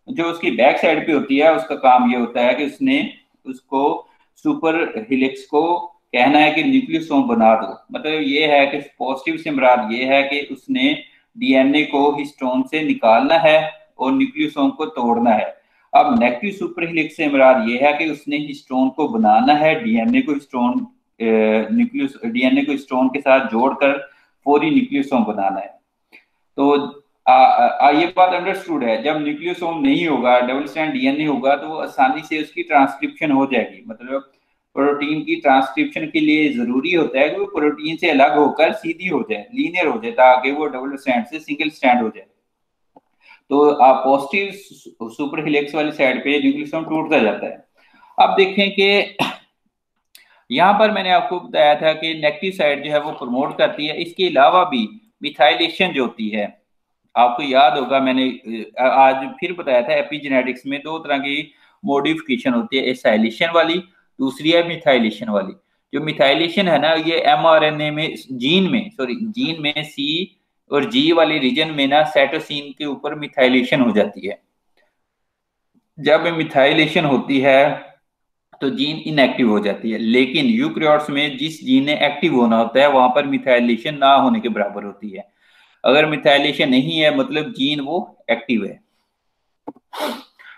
A: जो उसकी बैक साइड पे होती है उसका काम ये होता है कि उसने उसको सुपर हेलिक्स को कहना है कि न्यूक्लियोसोम बना दो। मतलब ये है कि पॉजिटिव से मुराद ये है कि उसने डीएनए को हिस्टोन से निकालना है और न्यूक्लियोसोम को तोड़ना है। अब नेगेटिव सुपर हेलिक्स से मुराद ये है कि उसने हिस्टोन को बनाना है, डीएनए को हिस्टोन डीएनए को हिस्टोन के साथ जोड़कर पूरी न्यूक्लियोसोम बनाना है। तो ये बात अंडरस्टूड है। जब न्यूक्लियोसोम नहीं होगा, डबल स्ट्रैंड डीएनए होगा, तो आसानी से उसकी ट्रांसक्रिप्शन हो जाएगी। मतलब प्रोटीन की ट्रांसक्रिप्शन के लिए जरूरी होता है कि वो प्रोटीन से अलग होकर सीधी हो जाए, लीनियर हो जाए, ताकि वो डबल स्ट्रैंड से सिंगल स्ट्रैंड हो जाए। तो पॉजिटिव सुपर हेलिक्स वाली साइड पे न्यूक्लियोसोम टूटता जाता है। अब देखें कि यहाँ पर मैंने आपको बताया था कि नेगेटिव साइड जो है वो प्रमोट करती है। इसके अलावा भी मिथाइलेशन जो होती है, आपको याद होगा मैंने आज फिर बताया था, एपिजेनेटिक्स में दो तरह की मॉडिफिकेशन होती है, एसाइलेशन वाली, दूसरी है मिथाइलेशन वाली। जो मिथाइलेशन है ना, ये एमआरएनए में जीन में सी और जी वाली रीजन में ना साइटोसिन के ऊपर मिथाइलेशन हो जाती है। जब मिथाइलेशन होती है तो जीन इनएक्टिव हो जाती है, लेकिन यूकैरियोट्स में जिस जीन ने एक्टिव होना होता है वहां पर मिथाइलेशन ना होने के बराबर होती है। अगर मिथाइलेशन नहीं है मतलब जीन वो एक्टिव है।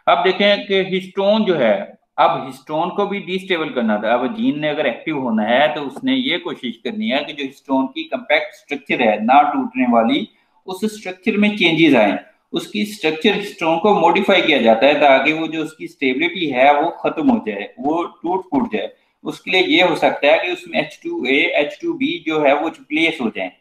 A: अब देखें कि हिस्टोन जो है, अब हिस्टोन को भी डिस्टेबल करना था। अब जीन ने अगर एक्टिव होना है तो उसने ये कोशिश करनी है कि जो हिस्टोन की कंपैक्ट स्ट्रक्चर है ना टूटने वाली, उस स्ट्रक्चर में चेंजेस आए। उसकी स्ट्रक्चर हिस्टोन को मॉडिफाई किया जाता है ताकि वो जो उसकी स्टेबिलिटी है वो खत्म हो जाए, वो टूट फूट जाए। उसके लिए ये हो सकता है कि उसमें H2A H2B जो है वो रिप्लेस हो जाए।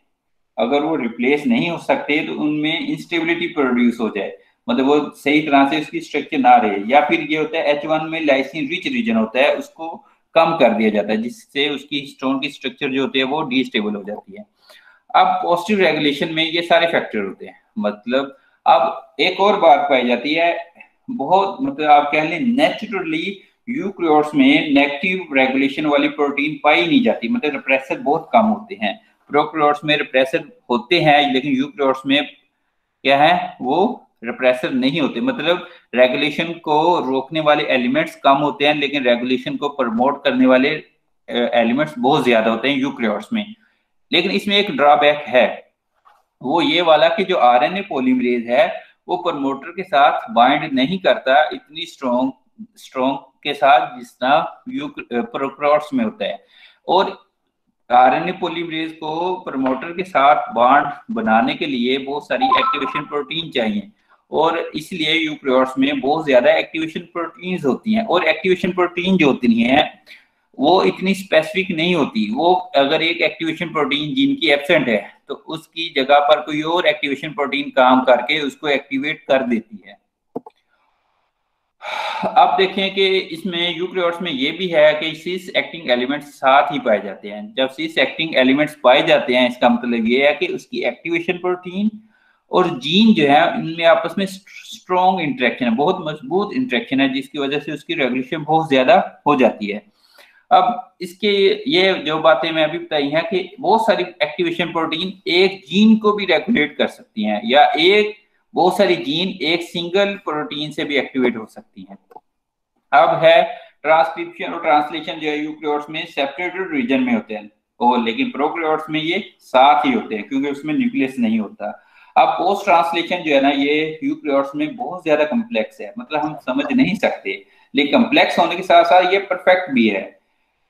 A: अगर वो रिप्लेस नहीं हो सकते तो उनमें इंस्टेबिलिटी प्रोड्यूस हो जाए, मतलब वो सही तरह से उसकी स्ट्रक्चर ना रहे। या फिर ये होता है H1 में लाइसिन रिच रीजन होता है, उसको कम कर दिया जाता है, जिससे उसकी हिस्टोन की स्ट्रक्चर जो होती है वो डिस्टेबल हो जाती है। अब पॉजिटिव रेगुलेशन में ये सारे फैक्टर होते हैं। मतलब अब एक और बात पाई जाती है, बहुत मतलब आप कह लें नेचुरली यूकैरियोट्स में नेगेटिव रेगुलेशन वाली प्रोटीन पाई नहीं जाती, मतलब रिप्रेसर बहुत कम होते हैं। प्रोकैरियोट्स में रिप्रेसर होते हैं, लेकिन यूकैरियोट्स में क्या है, वो रिप्रेसर नहीं होते, मतलब रेगुलेशन को रोकने वाले एलिमेंट्स कम होते हैं लेकिन रेगुलेशन को प्रमोट करने वाले एलिमेंट्स बहुत ज्यादा होते हैं यूकैरियोट्स में। लेकिन इसमें एक ड्रॉबैक है, वो ये वाला कि जो आरएनए पॉलीमरेज है वो प्रमोटर के साथ बाइंड नहीं करता इतनी स्ट्रॉन्ग के साथ जितना प्रोकैरियोट्स में होता है। और आरएनए पॉलीमरेज को प्रमोटर के साथ बॉन्ड बनाने के लिए बहुत सारी एक्टिवेशन प्रोटीन चाहिए, और इसलिए यूकैरियोट्स में बहुत ज्यादा एक्टिवेशन प्रोटीन्स होती हैं। और एक्टिवेशन प्रोटीन जो होती हैं वो इतनी स्पेसिफिक नहीं होती। वो अगर एक एक्टिवेशन प्रोटीन जीन की एब्सेंट है तो उसकी जगह पर कोई और एक्टिवेशन प्रोटीन काम करके उसको एक्टिवेट कर देती है। अब देखें कि इसमें यूकैरियोट्स में ये भी है कि सिस एक्टिंग एलिमेंट्स साथ ही पाए जाते हैं। जब सिस एक्टिंग एलिमेंट्स पाए जाते हैं इसका मतलब ये है कि उसकी एक्टिवेशन प्रोटीन और जीन जो है इनमें आपस में स्ट्रॉन्ग इंटरेक्शन है, बहुत मजबूत इंटरेक्शन है, जिसकी वजह से उसकी रेगुलेशन बहुत ज्यादा हो जाती है। अब इसके ये जो बातें मैं अभी बताई हैं कि बहुत सारी एक्टिवेशन प्रोटीन एक जीन को भी रेगुलेट कर सकती हैं, या बहुत सारी जीन एक सिंगल प्रोटीन से भी एक्टिवेट हो सकती हैं। अब है ट्रांसक्रिप्शन और ट्रांसलेशन जो है यूकैरियोट्स में सेपरेटेड रीजन में होते हैं, और लेकिन प्रोकैरियोट्स में ये साथ ही होते हैं क्योंकि उसमें न्यूक्लियस नहीं होता। अब पोस्ट ट्रांसलेशन जो है ना ये यूकैरियोट्स में बहुत ज्यादा कम्प्लेक्स है, मतलब हम समझ नहीं सकते, लेकिन कम्प्लेक्स होने के साथ साथ ये परफेक्ट भी है।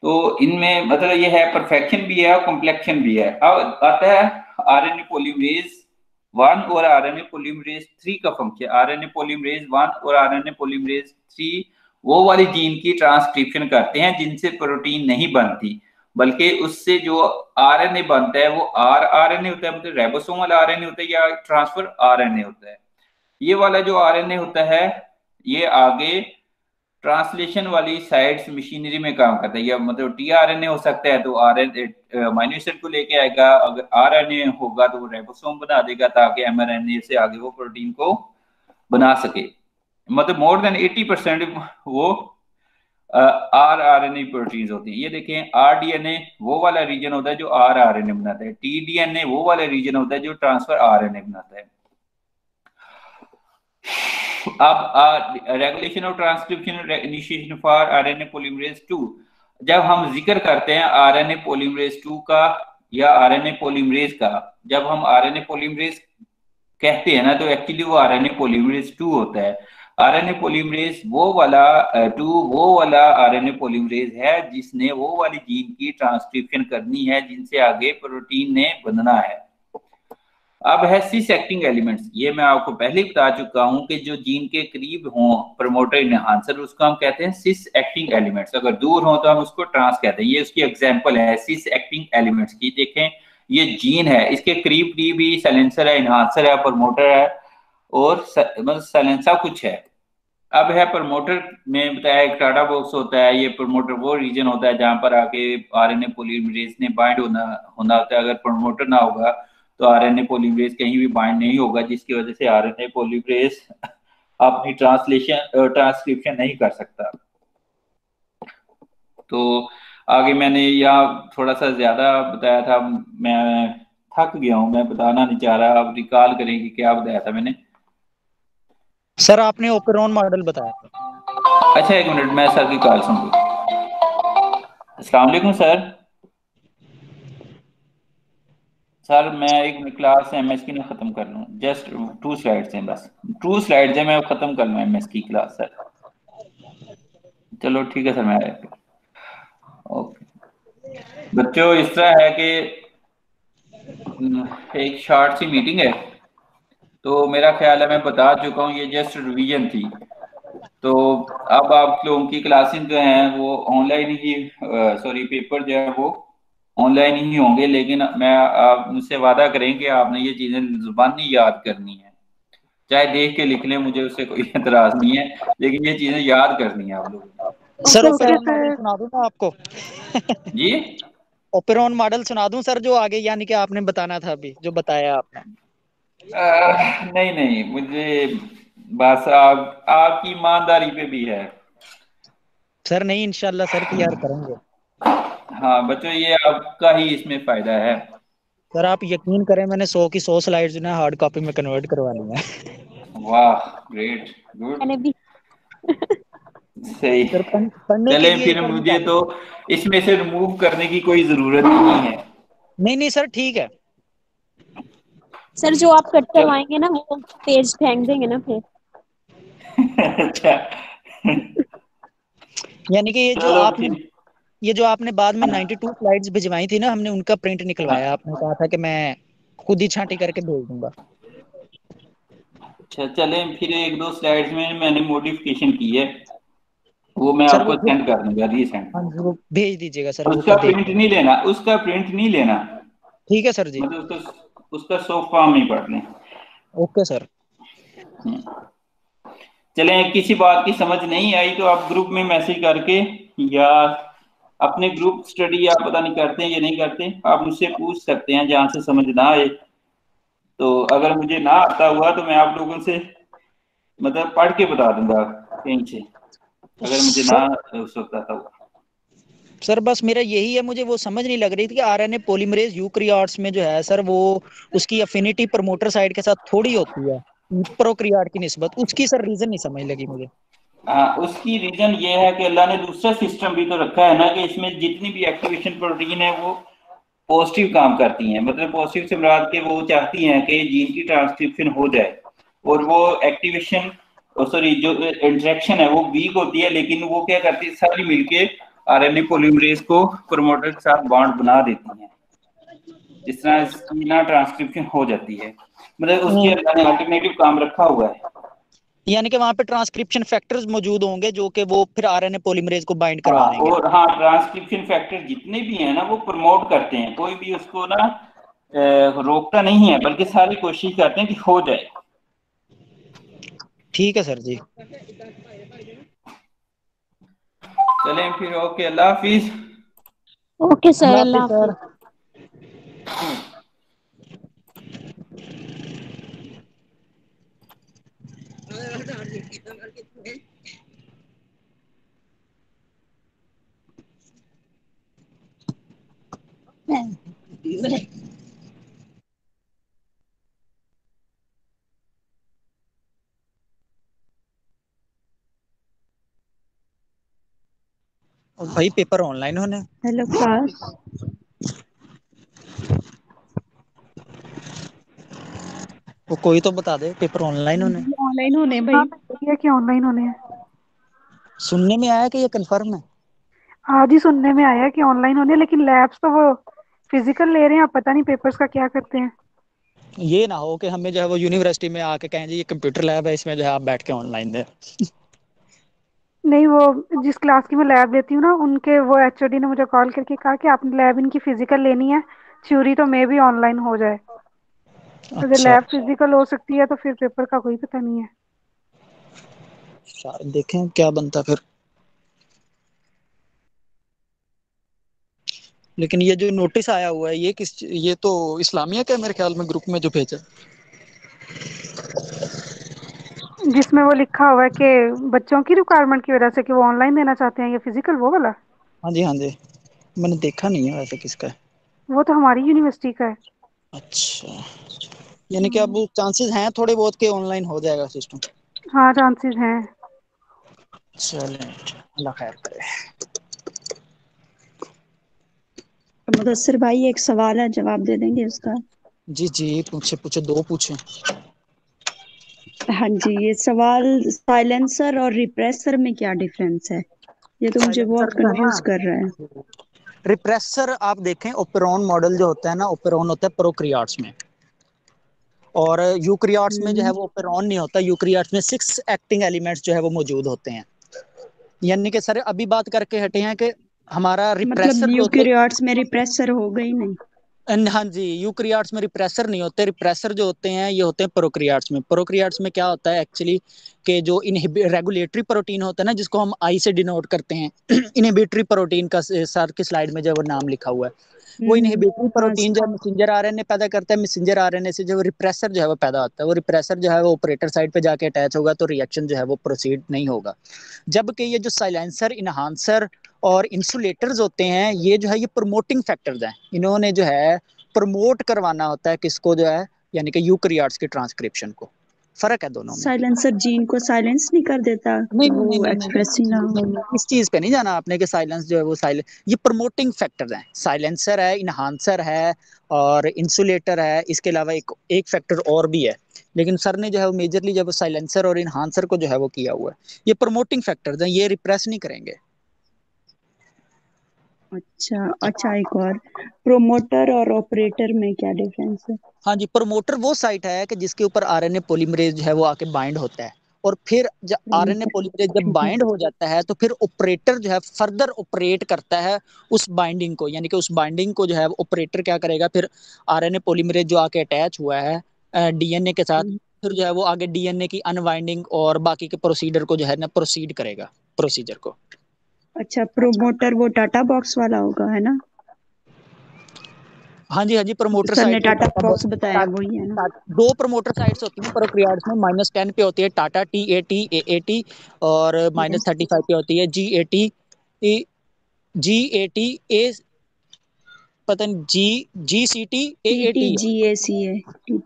A: तो इनमें मतलब ये है परफेक्शन भी है और कॉम्प्लेक्शन भी है। अब आता है आरएनए पॉलीमरेज 1 और आरएनए पॉलीमरेज 3 का फंक्शन। आरएनए पॉलीमरेज 1 और आरएनए पॉलीमरेज 3 वो वाली जीन की ट्रांसक्रिप्शन करते हैं जिनसे प्रोटीन नहीं बनती, बल्कि उससे जो आरएनए बनता है वो आरएनए होता है, मतलब राइबोसोमल आरएनए होता है या ट्रांसफर आरएनए होता है। ये वाला जो आरएनए होता है ये आगे ट्रांसलेशन वाली साइड्स मशीनरी में काम करता है, या मतलब टीआरएनए हो सकता है तो आरएनए अमीनो एसिड को लेके आएगा, अगर आरएनए होगा तो वो राइबोसोम बना देगा ताकि एमआरएनए से आगे वो प्रोटीन को बना सके। मतलब मोर देन 80% वो आरएनए प्रोटीन्स होती हैं। ये देखें आरडीएनए वो वाला रीजन होता है जो आरएनए बनाता है, टीडीएनए वो वाला रीजन होता है जो ट्रांसफर आरएनए बनाता है। अब regulation of transcription initiation for RNA polymerase 2, जब हम जिक्र करते हैं आरएनए पॉलीमरेज 2 का या आरएनए पॉलीमरेज का, जब हम आरएनए पॉलीमरेज कहते हैं ना तो एक्चुअली वो आरएनए पॉलीमरेज 2 होता है। आरएनए पॉलीमरेज वो वाला आरएनए पॉलीमरेज है जिसने वो वाली जीन की ट्रांसक्रिप्शन करनी है जिनसे आगे प्रोटीन ने बनना है। अब है सिस एक्टिंग एलिमेंट्स, ये मैं आपको पहले ही बता चुका हूं कि जो जीन के करीब हों प्रमोटर इनहांसर उसको हम कहते हैं सिस एक्टिंग एलिमेंट्स, अगर दूर हो तो हम उसको ट्रांस कहते हैं। ये उसकी एग्जांपल है सिस एक्टिंग एलिमेंट्स की। देखें ये जीन है, इसके करीब करीब ही साइलेंसर है, इनहांसर है, प्रमोटर है और मतलब साइलेंसर कुछ है। अब है प्रमोटर में बताया एक टाटा बॉक्स होता है, ये प्रमोटर वो रीजन होता है जहां पर आके आरएनए पॉलीमरेज ने बाइंड होना होता है। अगर प्रमोटर ना होगा तो आरएनए पॉलीमरेज कहीं भी बाइंड नहीं होगा, जिसकी वजह से आरएनए पॉलीमरेज अपनी ट्रांसक्रिप्शन नहीं कर सकता। तो आगे मैंने यहाँ थोड़ा सा ज्यादा बताया था, मैं थक गया हूँ, मैं बताना नहीं चाह रहा। अब रिकॉल करें कि क्या बताया था मैंने।
E: सर आपने ओपेरॉन मॉडल बताया था।
A: अच्छा एक मिनट, मैं सर की कॉल सुन लूं। अस्सलाम वालेकुम सर। सर मैं एक क्लास एमएस की ना खत्म कर लूँ, जस्ट 2 स्लाइड्स हैं, बस 2 स्लाइड्स हैं, मैं खत्म कर लूँ एमएस की क्लास सर। चलो ठीक है सर, मैं ओके। बच्चों इस तरह है कि एक शॉर्ट सी मीटिंग है, तो मेरा ख्याल है मैं बता चुका हूँ, ये जस्ट रिवीजन थी। तो अब आप लोगों की क्लासेस जो हैं वो ऑनलाइन ही सॉरी पेपर जो है वो ऑनलाइन ही होंगे, लेकिन मैं आप मुझसे वादा करें कि आपने ये चीजें जुबानी याद करनी है, चाहे देख के लिख लें, मुझे उससे कोई एतराज नहीं है, लेकिन ये चीजें याद करनी है आप लोगों
E: sir
D: okay
E: operon
D: sir.
E: Model सुना दूं मैं आपको?
A: जी।
E: ओपेरॉन मॉडल सुना दूं सर, जो आगे यानी कि आपने बताना था अभी जो बताया आपने?
A: नहीं नहीं, मुझे बस आपकी ईमानदारी पे भी है
E: सर। नहीं इंशाल्लाह सर तैयार करेंगे।
A: हाँ बच्चों, ये आपका ही इसमें फायदा है।
E: सर आप यकीन करें मैंने 100 की 100 स्लाइड्स जो है हार्ड कॉपी में कन्वर्ट करवा ली है।
A: वाह, ग्रेट, गुड,
B: मैंने भी
A: सही।
E: सर पढ़ने के
A: चले
E: लिए
A: फिर
E: सर
A: मुझे
E: निकालो।
A: तो इसमें से रिमूव करने की कोई जरूरत नहीं है।
E: नहीं नहीं सर ठीक है।
B: सर जो आप कट
A: चल
B: करवाएंगे ना वो पेज फेंक देंगे ना फिर।
A: अच्छा
E: यानी कि
A: चलो फिर।
E: ये जो आपने बाद में 92 स्लाइड्स भिजवाई थी ना, हमने उनका प्रिंट निकलवाया।
A: हाँ,
E: आपने कहा था कि मैं खुद ही छांटी करके भेज दूंगा।
A: अच्छा चले फिर एक दो स्लाइड्स में मैंने मॉडिफिकेशन की है, वो मैं
E: सर वो
A: आपको
E: फिर
A: सेंड कर दूंगा, रीसेंड।
E: हाँ जी वो भेज दीजिएगा सर, वो
A: उसका
E: देख
A: प्रिंट
E: लेंगे।
A: नहीं लेना, उसका प्रिंट नहीं लेना,
E: ठीक है सर जी।
A: मतलब उसका सॉफ्ट फॉर्म नहीं पढ़ने।
E: Okay sir.
A: चले किसी बात की समझ नहीं आई तो आप ग्रुप में मैसेज करके, या अपने ग्रुप स्टडी आप पता नहीं करते हैं या नहीं करते, आप मुझसे पूछ सकते हैं जहां से समझ ना आए। तो अगर मुझे ना आता हुआ तो मैं आप लोगों से मतलब पढ़ के बता दूंगा कहीं से, अगर मुझे ना
E: सर
A: उस वक्त आता हुआ।
E: सर बस मेरा यही है, मुझे वो समझ नहीं लग रही थी कि आरएनए पॉलीमरेज यूकैरियोट्स में जो है सर, वो उसकी अफिनिटी प्रमोटर साइड के साथ थोड़ी होती है प्रोकैरियोट की निस्बत। उसकी सर रीजन नहीं समझ लगी मुझे।
A: हाँ, उसकी रीजन ये है कि अल्लाह ने दूसरा सिस्टम भी तो रखा है ना, कि इसमें जितनी भी एक्टिवेशन प्रोटीन है वो पॉजिटिव काम करती हैं। मतलब पॉजिटिव से मुराद के वो चाहती हैं कि जीन की ट्रांसक्रिप्शन हो जाए, और वो एक्टिवेशन सॉरी जो इंटरेक्शन है वो वीक होती है, लेकिन वो क्या करती है सारी मिलके आरएनए पॉलीमरेज को प्रमोटर के साथ बॉन्ड बना देती हैं, जिस तरह इसकी ना ट्रांसक्रिप्शन हो जाती है। मतलब उसके अल्लाह ने अल्टरनेटिव काम रखा हुआ है।
E: यानी कि वहां पे ट्रांसक्रिप्शन फैक्टर्स मौजूद होंगे जो कि वो फिर आरएनए पॉलीमरेज को बाइंड
A: हाँ,
E: करवा देंगे।
A: और हाँ, ट्रांसक्रिप्शन फैक्टर जितने भी हैं ना वो प्रमोट करते हैं, कोई भी उसको ना रोकता नहीं है, बल्कि सारी कोशिश करते हैं कि हो जाए।
E: ठीक है सर जी।
A: चलें फिर, ओके, अल्लाह हाफिज।
B: ओके सर,
E: अल्लाह
B: अल्लाह
E: हाफिज
B: हाफिज।
E: सर। और भाई पेपर ऑनलाइन होने।
B: Hello class.
E: वो कोई तो बता दे, पेपर ऑनलाइन होने।
D: ऑनलाइन होने हैं
B: हाँ
D: भाई। भैया कि ऑनलाइन होने हैं?
E: सुनने में आया कि ये कंफर्म है।
D: आज ही सुनने में आया कि ऑनलाइन होने हैं, लेकिन लैब्स तो वो फिजिकल ले रहे हैं। आप पता नहीं पेपर्स का क्या करते हैं।
E: ये ना हो कि हमें जो है वो यूनिवर्सिटी में आके कहें जी ये कंप्यूटर लैब है, इसमें जो है आप बैठ के ऑनलाइन दें।
D: नहीं, वो जिस क्लास की मैं लैब लेती हूँ ना, उनके वो एचओडी ने मुझे कॉल करके कहा कि आपने लैब इनकी फिजिकल लेनी है, थ्योरी तो मे भी ऑनलाइन हो जाए। अगर
E: अच्छा
D: लैब फिजिकल हो सकती है तो फिर पेपर का कोई पता नहीं है।
E: शायद देखें क्या बनता फिर। लेकिन ये जो नोटिस आया हुआ है ये तो इस्लामिया का है मेरे ख्याल में, ग्रुप में जो भेजा।
D: जिसमें वो लिखा हुआ है कि बच्चों की रिक्वायरमेंट की वजह से कि वो ऑनलाइन देना चाहते हैं, ये फिजिकल वो वाला।
E: हाँ जी हाँ जी। मैंने देखा नहीं है वैसे किसका है।
D: वो तो हमारी यूनिवर्सिटी का है।
E: अच्छा, यानी कि
D: हम्म,
E: अब चांसेस हैं थोड़े बहुत के ऑनलाइन हो जाएगा सिस्टम।
D: हाँ, चांसेस हैं।
E: चलें, अल्लाह खैर करे।
B: मुदस्सिर भाई एक सवाल है, जवाब दे देंगे उसका?
E: जी जी पूछे पूछे, दो पूछे।
B: हाँ जी, ये सवाल साइलेंसर और रिप्रेसर में क्या डिफरेंस है? ये तो मुझे
E: साइलेंसर
B: बहुत
E: जो है
B: कंफ्यूज कर रहा है।
E: ना, रिप्रेसर आप देखें ओपेरॉन मॉडल जो होता है ना, ओपेरॉन होता है प्रोकैरियोट्स में, और यूकैरियोट्स में जो है
B: हम्म,
E: वो ओपेरॉन नहीं होता। यूकैरियोट्स में 6 एक्टिंग एलिमेंट्स जो है वो मौजूद होते हैं। यानी कि सर अभी बात करके हटे हैं कि हमारा
B: मतलब
E: रिप्रेसर जो होता है।
B: यूकेरियोट्स में रिप्रेसर हो गई नहीं?
E: हाँ जी, यूकैरियोट्स में रिप्रेसर नहीं होते। रिप्रेसर जो होते हैं ये होते हैं प्रोकैरियोट्स में। प्रोकैरियोट्स में क्या होता है एक्चुअली कि जो रेगुलेटरी प्रोटीन होता है ना, जिसको हम आई से डिनोट करते हैं इनहिबिटरी प्रोटीन का सर की स्लाइड में जो वो नाम लिखा हुआ है, वो इनहिबिटरी
B: हाँ
E: प्रोटीन जो
B: सर।
E: मैसेंजर आरएनए पैदा करता है, मैसेंजर आरएनए से जो रिप्रेसर जो है वो पैदा होता है, वो रिप्रेसर जो है वो ऑपरेटर साइड पे जाके अटैच होगा तो रिएक्शन जो है वो प्रोसीड नहीं होगा। जबकि ये जो साइलेंसर, इनहांसर और इंसुलेटर्स होते हैं, ये जो है ये प्रमोटिंग फैक्टर्स हैं। इन्होंने जो है प्रमोट करवाना होता है किसको, जो है यानी कि यूकैरियोट्स की ट्रांसक्रिप्शन को। फर्क है दोनों में।
F: साइलेंसर जीन को साइलेंस नहीं कर देता कि
E: नहीं
F: वो
E: नहीं नहीं
F: एक्सप्रेस ही ना हो?
E: नहीं, इस चीज पे नहीं जाना आपने कि साइलेंस जो है वो साइलेंस, ये प्रमोटिंग फैक्टर्स हैं। साइलेंसर है, इनहांसर है और इंसुलेटर है, इसके अलावा एक एक फैक्टर और भी है, लेकिन सर ने जो है वो मेजरली जब साइलेंसर और इनहांसर को जो है वो किया हुआ है। ये प्रमोटिंग फैक्टर्स हैं, ये रिप्रेस नहीं करेंगे।
F: अच्छा, एक और, प्रोमोटर और ऑपरेटर में क्या डिफरेंस है?
E: हाँ जी, प्रमोटर वो साइट है कि जिसके ऊपर आरएनए पॉलीमरेज जो है वो आके बाइंड होता है, और फिर जब आरएनए पॉलीमरेज जब
F: ठीक है।
E: बाइंड हो जाता है तो फिर ऑपरेटर जो है फर्दर ऑपरेट करता है उस बाइंडिंग को, यानी कि उस बाइंडिंग को जो है ऑपरेटर क्या करेगा, फिर आरएनए पॉलीमरेज जो आके अटैच हुआ है डीएनए के साथ, फिर जो है वो आगे डीएनए की अनवाइंडिंग और बाकी के प्रोसीजर को जो है ना प्रोसीड करेगा, प्रोसीजर को।
F: अच्छा, प्रोमोटर वो टाटा बॉक्स वाला होगा, है ना?
E: हाँ जी हाँ जी, प्रमोटर
F: सर ने
E: साइट
F: टाटा बॉक्स बताया वही है ना?
E: दो प्रमोटर साइट्स होती हैं प्रोक्रियार्ड्स में। -10 पे होती है टाटा TAT और
F: यस,
E: -35 पे होती है GAT पता नहीं GCT AAT है।
F: TTGACA,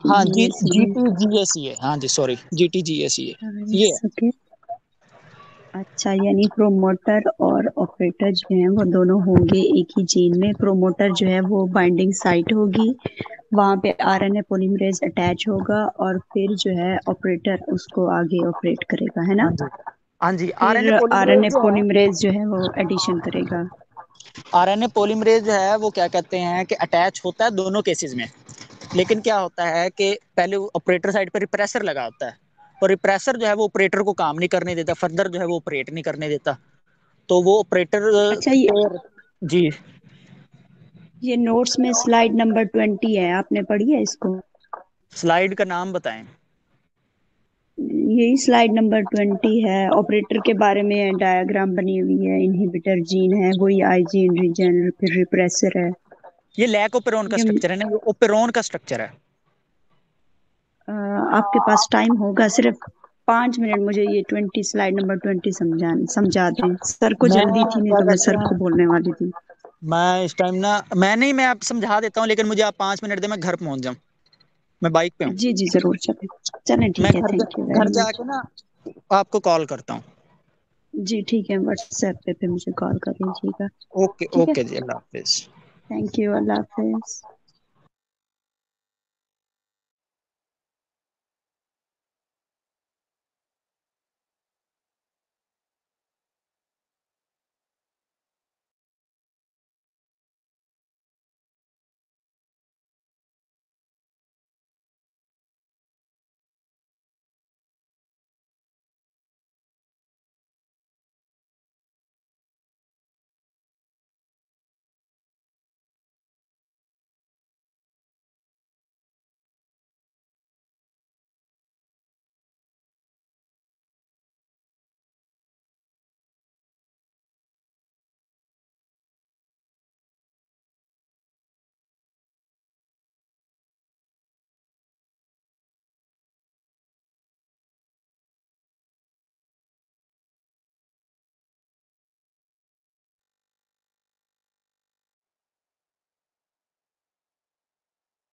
E: हाँ जी,
F: TTGACA।
E: GTGAC है, हाँ जी सॉरी, GTGAC है ये है।
F: ओके। अच्छा, यानी प्रोमोटर और ऑपरेटर जो है वो दोनों होंगे एक ही जीन में। प्रोमोटर जो है वो बाइंडिंग साइट होगी, वहां पे आरएनए पॉलीमरेज अटैच होगा और फिर जो है ऑपरेटर उसको आगे ऑपरेट करेगा, है ना?
E: हाँ जी हाँ जी,
F: फिर आरएनए पॉलीमरेज जो है वो एडिशन करेगा।
E: आरएनए पॉलीमरेज जो है वो क्या कहते हैं कि अटैच होता है दोनों केसेस में, लेकिन क्या होता है कि पहले ऑपरेटर साइड पर रिप्रेसर लगा होता है, और रिप्रेसर जो है वो ऑपरेटर को काम नहीं करने देता, फर्दर जो है वो ऑपरेट नहीं करने देता, तो वो ऑपरेटर
F: अच्छा,
E: जी।
F: ये नोट्स में स्लाइड नंबर 20 है, आपने पढ़ी है इसको?
E: स्लाइड का नाम बताएं।
F: यही स्लाइड नंबर 20 है, ऑपरेटर के बारे में डायग्राम बनी हुई है। इनहिबिटर जीन है, वही आई जीन रीजन, फिर रिप्रेसर है।
E: ये लैक ओपेरोन का
F: ये
E: स्ट्रक्चर है ना, ये ओपेरोन का स्ट्रक्चर है।
F: आपके पास टाइम होगा सिर्फ 5 मिनट, मुझे ये 20 स्लाइड नंबर 20 समझा दें। सर को
E: मैं
F: जल्दी थी, नहीं
E: क्या
F: तो मैं
E: कहते
F: सर को
E: हैं,
F: बोलने वाली थी।
E: मैं इस टाइम ना, मैं नहीं, मैं आप समझा देता हूँ, लेकिन मुझे आप 5 मिनट दे, मैं घर पहुंच जाऊँ, मैं बाइक पे हूँ।
F: जी जी, जरूर, चलें चलें,
E: मैं
F: ठीक है, थैंक यू
E: घर
F: वेरी मच।
E: जाके ना आपको कॉल करता हूँ।
F: जी ठीक है, व्हाट्सएप पे मुझे कॉल कर लीजिएगा।
E: ओके
F: ठीक है,
E: ओके जी, अल्लाह हाफिज।
F: थैंक यू, अल्लाह हाफिज।